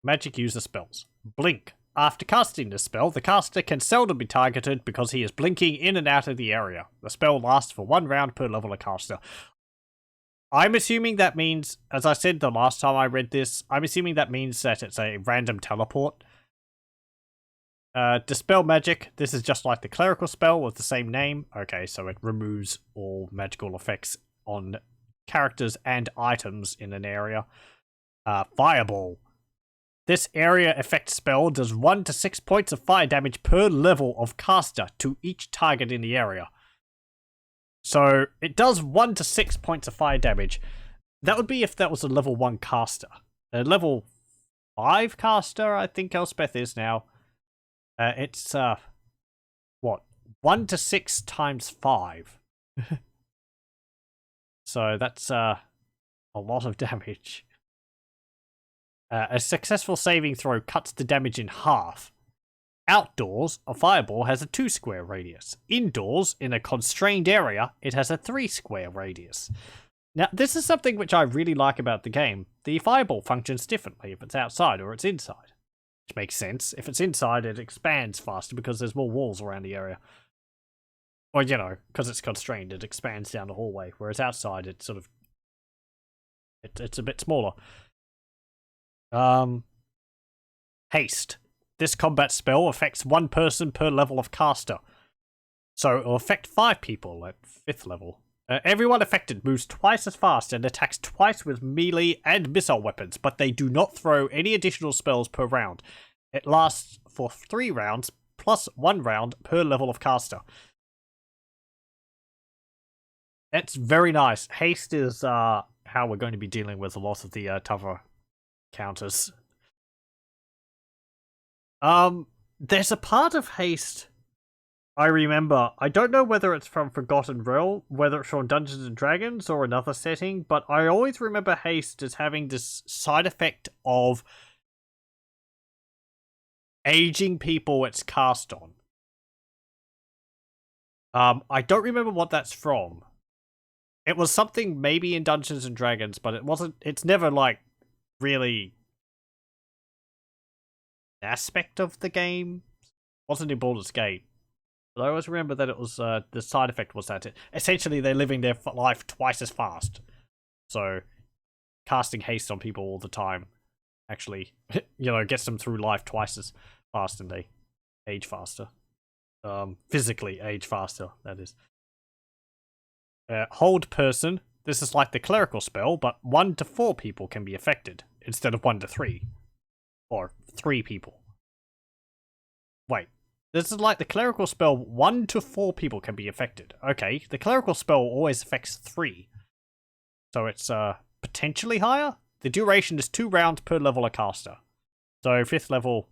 Speaker 1: Magic user spells. Blink. After casting this spell, the caster can seldom be targeted because he is blinking in and out of the area. The spell lasts for 1 round per level of caster. I'm assuming that means, as I said the last time I read this, I'm assuming that means that it's a random teleport. Dispel magic. This is just like the clerical spell with the same name. Okay, so it removes all magical effects on characters and items in an area. Fireball. This area effect spell does 1 to 6 points of fire damage per level of caster to each target in the area. So it does 1 to 6 points of fire damage. That would be if that was a level 1 caster. A level 5 caster, I think Elspeth is now. It's, what? 1 to 6 times 5. So that's, a lot of damage. A successful saving throw cuts the damage in half. Outdoors, a fireball has a 2 square radius. Indoors, in a constrained area, it has a 3 square radius. Now, this is something which I really like about the game. The fireball functions differently if it's outside or it's inside. Which makes sense. If it's inside, it expands faster because there's more walls around the area. Or, you know, because it's constrained, it expands down the hallway. Whereas outside, it's sort of... It's a bit smaller. Haste. This combat spell affects 1 person per level of caster. So it'll affect 5 people at 5th level. Everyone affected moves twice as fast and attacks twice with melee and missile weapons, but they do not throw any additional spells per round. It lasts for 3 rounds, plus 1 round per level of caster. That's very nice. Haste is how we're going to be dealing with a lot of the tougher counters. There's a part of haste I remember. I don't know whether it's from Forgotten Realm, whether it's from Dungeons and Dragons or another setting, but I always remember haste as having this side effect of aging people it's cast on. I don't remember what that's from. It was something maybe in Dungeons and Dragons, but it's never like really an aspect of the game. It wasn't in Baldur's Gate. But I always remember that it was, the side effect was that essentially they're living their life twice as fast. So, casting haste on people all the time actually, you know, gets them through life twice as fast and they age faster. Physically age faster, that is. Hold person. This is like the clerical spell, but 1 to 4 people can be affected instead of 1 to 3. Or 3 people. Wait. This is like the clerical spell, 1 to 4 people can be affected. Okay, the clerical spell always affects 3. So it's potentially higher? The duration is 2 rounds per level of caster. So 5th level,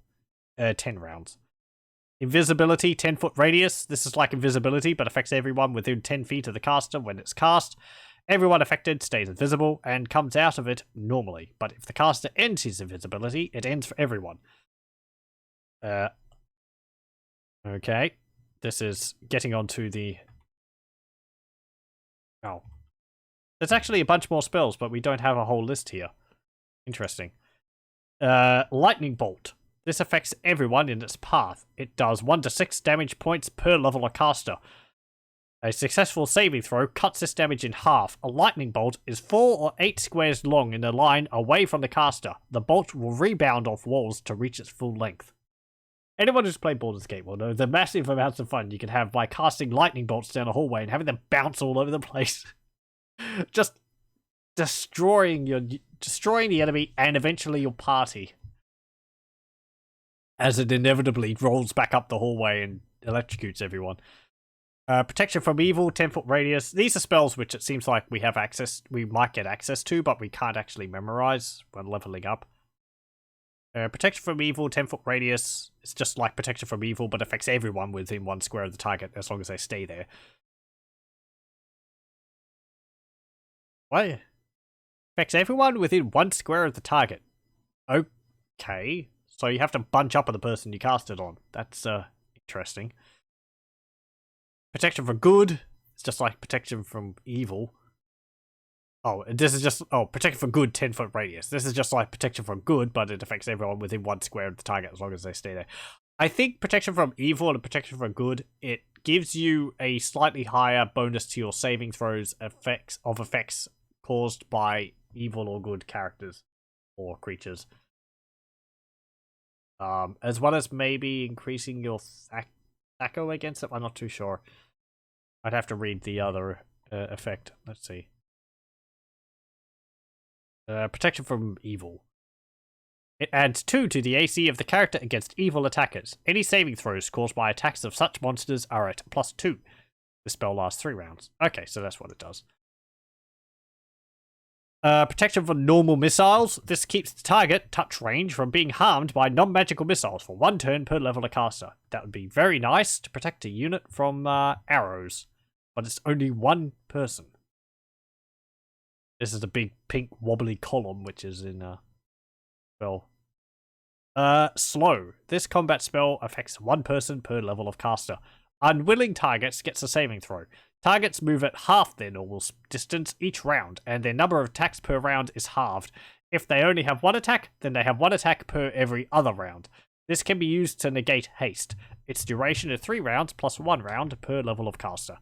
Speaker 1: 10 rounds. Invisibility, 10-foot radius. This is like invisibility, but affects everyone within 10 feet of the caster when it's cast. Everyone affected stays invisible and comes out of it normally. But if the caster ends his invisibility, it ends for everyone. Okay. This is getting onto the... Oh. There's actually a bunch more spells, but we don't have a whole list here. Interesting. Lightning Bolt. This affects everyone in its path. It does 1 to 6 damage points per level of caster. A successful saving throw cuts this damage in half. A lightning bolt is 4 or 8 squares long in a line away from the caster. The bolt will rebound off walls to reach its full length. Anyone who's played Baldur's Gate will know the massive amounts of fun you can have by casting lightning bolts down a hallway and having them bounce all over the place. Just destroying the enemy and eventually your party. As it inevitably rolls back up the hallway and electrocutes everyone. Protection from evil, 10-foot radius. These are spells which it seems like we might get access to, but we can't actually memorize when leveling up. Protection from evil, 10-foot radius. It's just like protection from evil, but affects everyone within 1 square of the target as long as they stay there. What? Affects everyone within 1 square of the target. Okay. So you have to bunch up on the person you cast it on. That's interesting. Protection for good. It's just like protection from evil. Oh, this is just... Oh, protection for good, 10-foot radius. This is just like protection from good, but it affects everyone within 1 square of the target as long as they stay there. I think protection from evil and protection from good, it gives you a slightly higher bonus to your saving throws effects caused by evil or good characters or creatures. As well as maybe increasing your Thaco against it. I'm not too sure. I'd have to read the other effect. Let's see. Protection from evil. It adds 2 to the AC of the character against evil attackers. Any saving throws caused by attacks of such monsters are at +2. The spell lasts 3 rounds. Okay, so that's what it does. Protection from normal missiles. This keeps the target touch range from being harmed by non-magical missiles for 1 turn per level of caster. That would be very nice to protect a unit from arrows, but it's only 1 person. This is a big pink wobbly column, which is in spell. Slow. This combat spell affects 1 person per level of caster. Unwilling targets gets a saving throw. Targets move at half their normal distance each round, and their number of attacks per round is halved. If they only have 1 attack, then they have 1 attack per every other round. This can be used to negate haste. Its duration is 3 rounds plus 1 round per level of caster.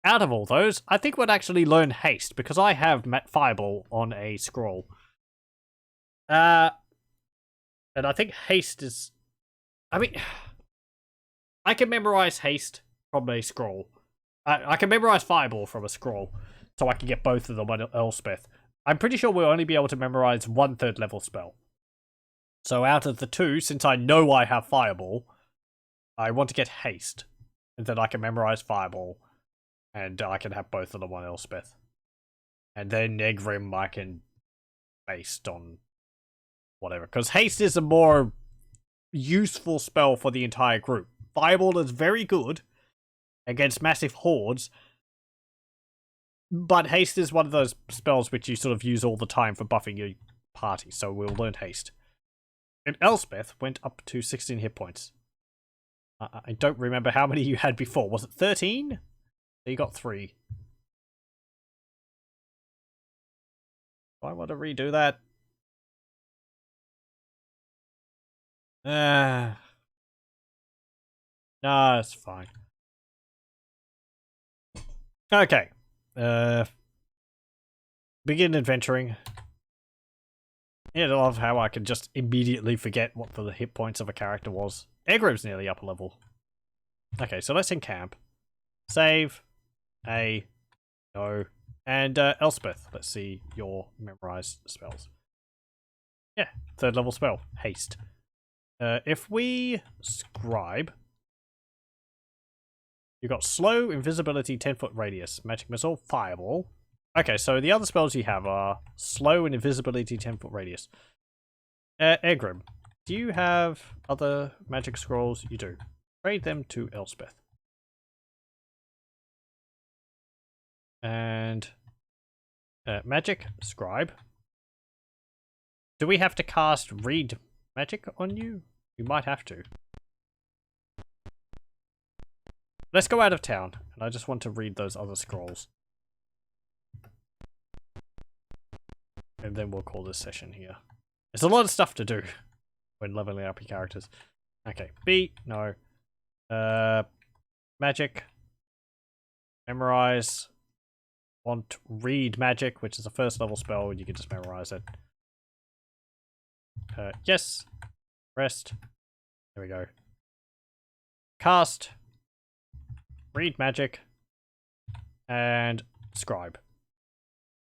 Speaker 1: Out of all those, I think we'd actually learn haste, because I have Fireball on a scroll. And I think haste is... I mean... I can memorize haste from a scroll. I can memorize Fireball from a scroll, so I can get both of them on Elspeth. I'm pretty sure we'll only be able to memorize 1 3rd level spell. So out of the 2, since I know I have Fireball, I want to get haste. And then I can memorize Fireball, and I can have both of them on Elspeth. And then Negrim I can based on whatever. Because haste is a more useful spell for the entire group. Fireball is very good against massive hordes, but haste is one of those spells which you sort of use all the time for buffing your party, so we'll learn haste. And Elspeth went up to 16 hit points. I don't remember how many you had before. Was it 13? You got 3. Do I want to redo that? Nah, it's fine. Okay. Begin adventuring. I love how I can just immediately forget what the hit points of a character was. Egrim's nearly upper level. Okay, so let's encamp. Save. No. And Elspeth, let's see your memorized spells. Yeah, 3rd level spell. Haste. If we scribe... You got slow, invisibility, 10-foot radius, magic missile, fireball. Okay, so the other spells you have are slow and invisibility, 10-foot radius. Egrim, do you have other magic scrolls? You do. Trade them to Elspeth. And magic, scribe. Do we have to cast read magic on you? We might have to. Let's go out of town, and I just want to read those other scrolls. And then we'll call this session here. There's a lot of stuff to do when leveling up your characters. Okay, B, no. Magic. Memorize. Want read magic, which is a 1st level spell, and you can just memorize it. Yes. Rest. There we go. Cast. Read magic. And scribe.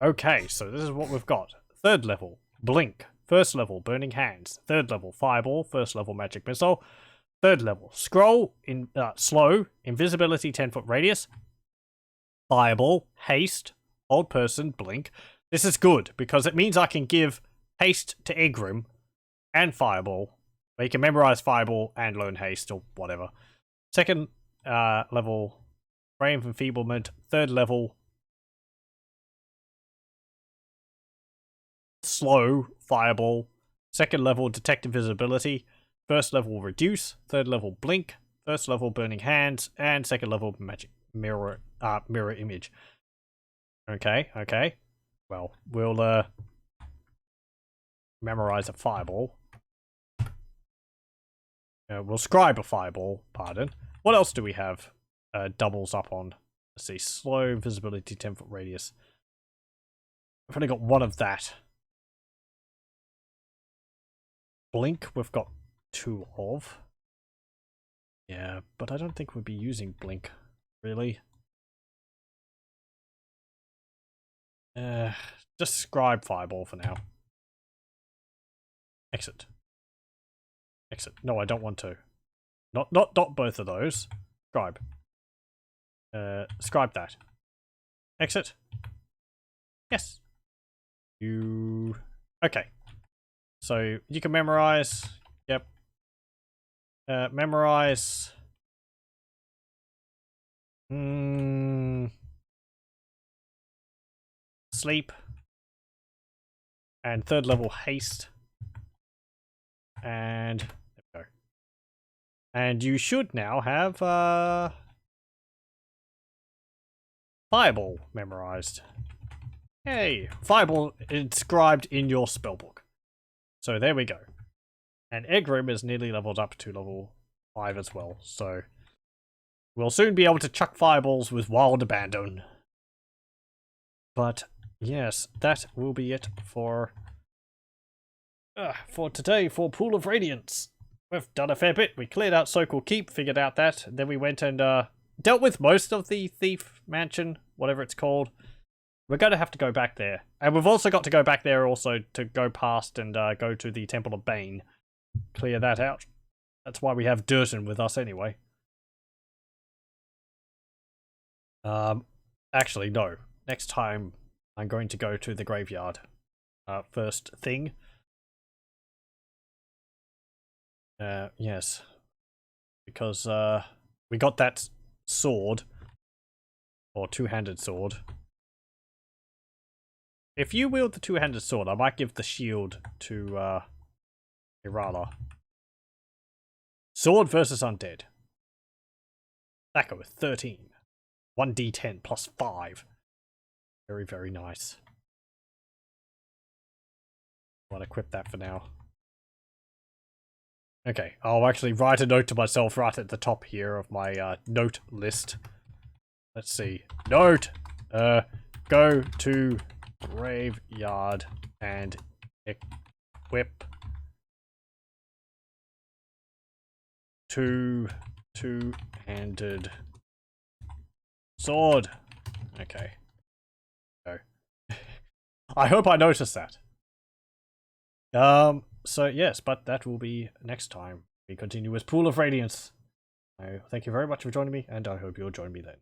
Speaker 1: Okay, so this is what we've got. 3rd level, blink. 1st level, burning hands. 3rd level, fireball. 1st level, magic missile. 3rd level, scroll, slow, invisibility, 10-foot radius. Fireball, haste, old person, blink. This is good, because it means I can give haste to Egrim and fireball. Where you can memorize fireball and learn haste, or whatever. 2nd level, frame of enfeeblement. 3rd level, slow, fireball. 2nd level, detect invisibility. 1st level, reduce. 3rd level, blink. 1st level, burning hands. And 2nd level, magic mirror image. Okay. Well, we'll memorize a fireball. We'll scribe a fireball, pardon. What else do we have doubles up on? Let's see, slow, visibility, 10-foot radius. We've only got one of that. Blink, we've got 2 of. Yeah, but I don't think we'd be using blink, really. Just scribe fireball for now. Exit. Exit. No, I don't want to. Not both of those. Scribe. Scribe that. Exit. Yes. You... Okay. So, you can memorize. Yep. Memorize. Sleep. And 3rd level haste. And there we go. And you should now have Fireball memorized. Hey, Fireball inscribed in your spellbook. So there we go. And Egrim is nearly leveled up to level 5 as well. So we'll soon be able to chuck fireballs with wild abandon. But yes, that will be it for today for Pool of Radiance. We've done a fair bit. We cleared out Sokol Keep, figured out that. Then we went and dealt with most of the Thief Mansion, whatever it's called. We're going to have to go back there. And we've also got to go back there also to go past and go to the Temple of Bane. Clear that out. That's why we have Durton with us anyway. Actually, no. Next time, I'm going to go to the graveyard. First thing. Yes. Because, we got that sword. Or two-handed sword. If you wield the two-handed sword, I might give the shield to, Irala. Sword versus undead. That goes 13. 1d10 plus 5. Very, very nice. I'll equip that for now. Okay, I'll actually write a note to myself right at the top here of my note list. Let's see. Note! Go to graveyard and equip two-handed sword. Okay. Go. I hope I noticed that. So yes, but that will be next time we continue with Pool of Radiance. So, thank you very much for joining me, and I hope you'll join me then.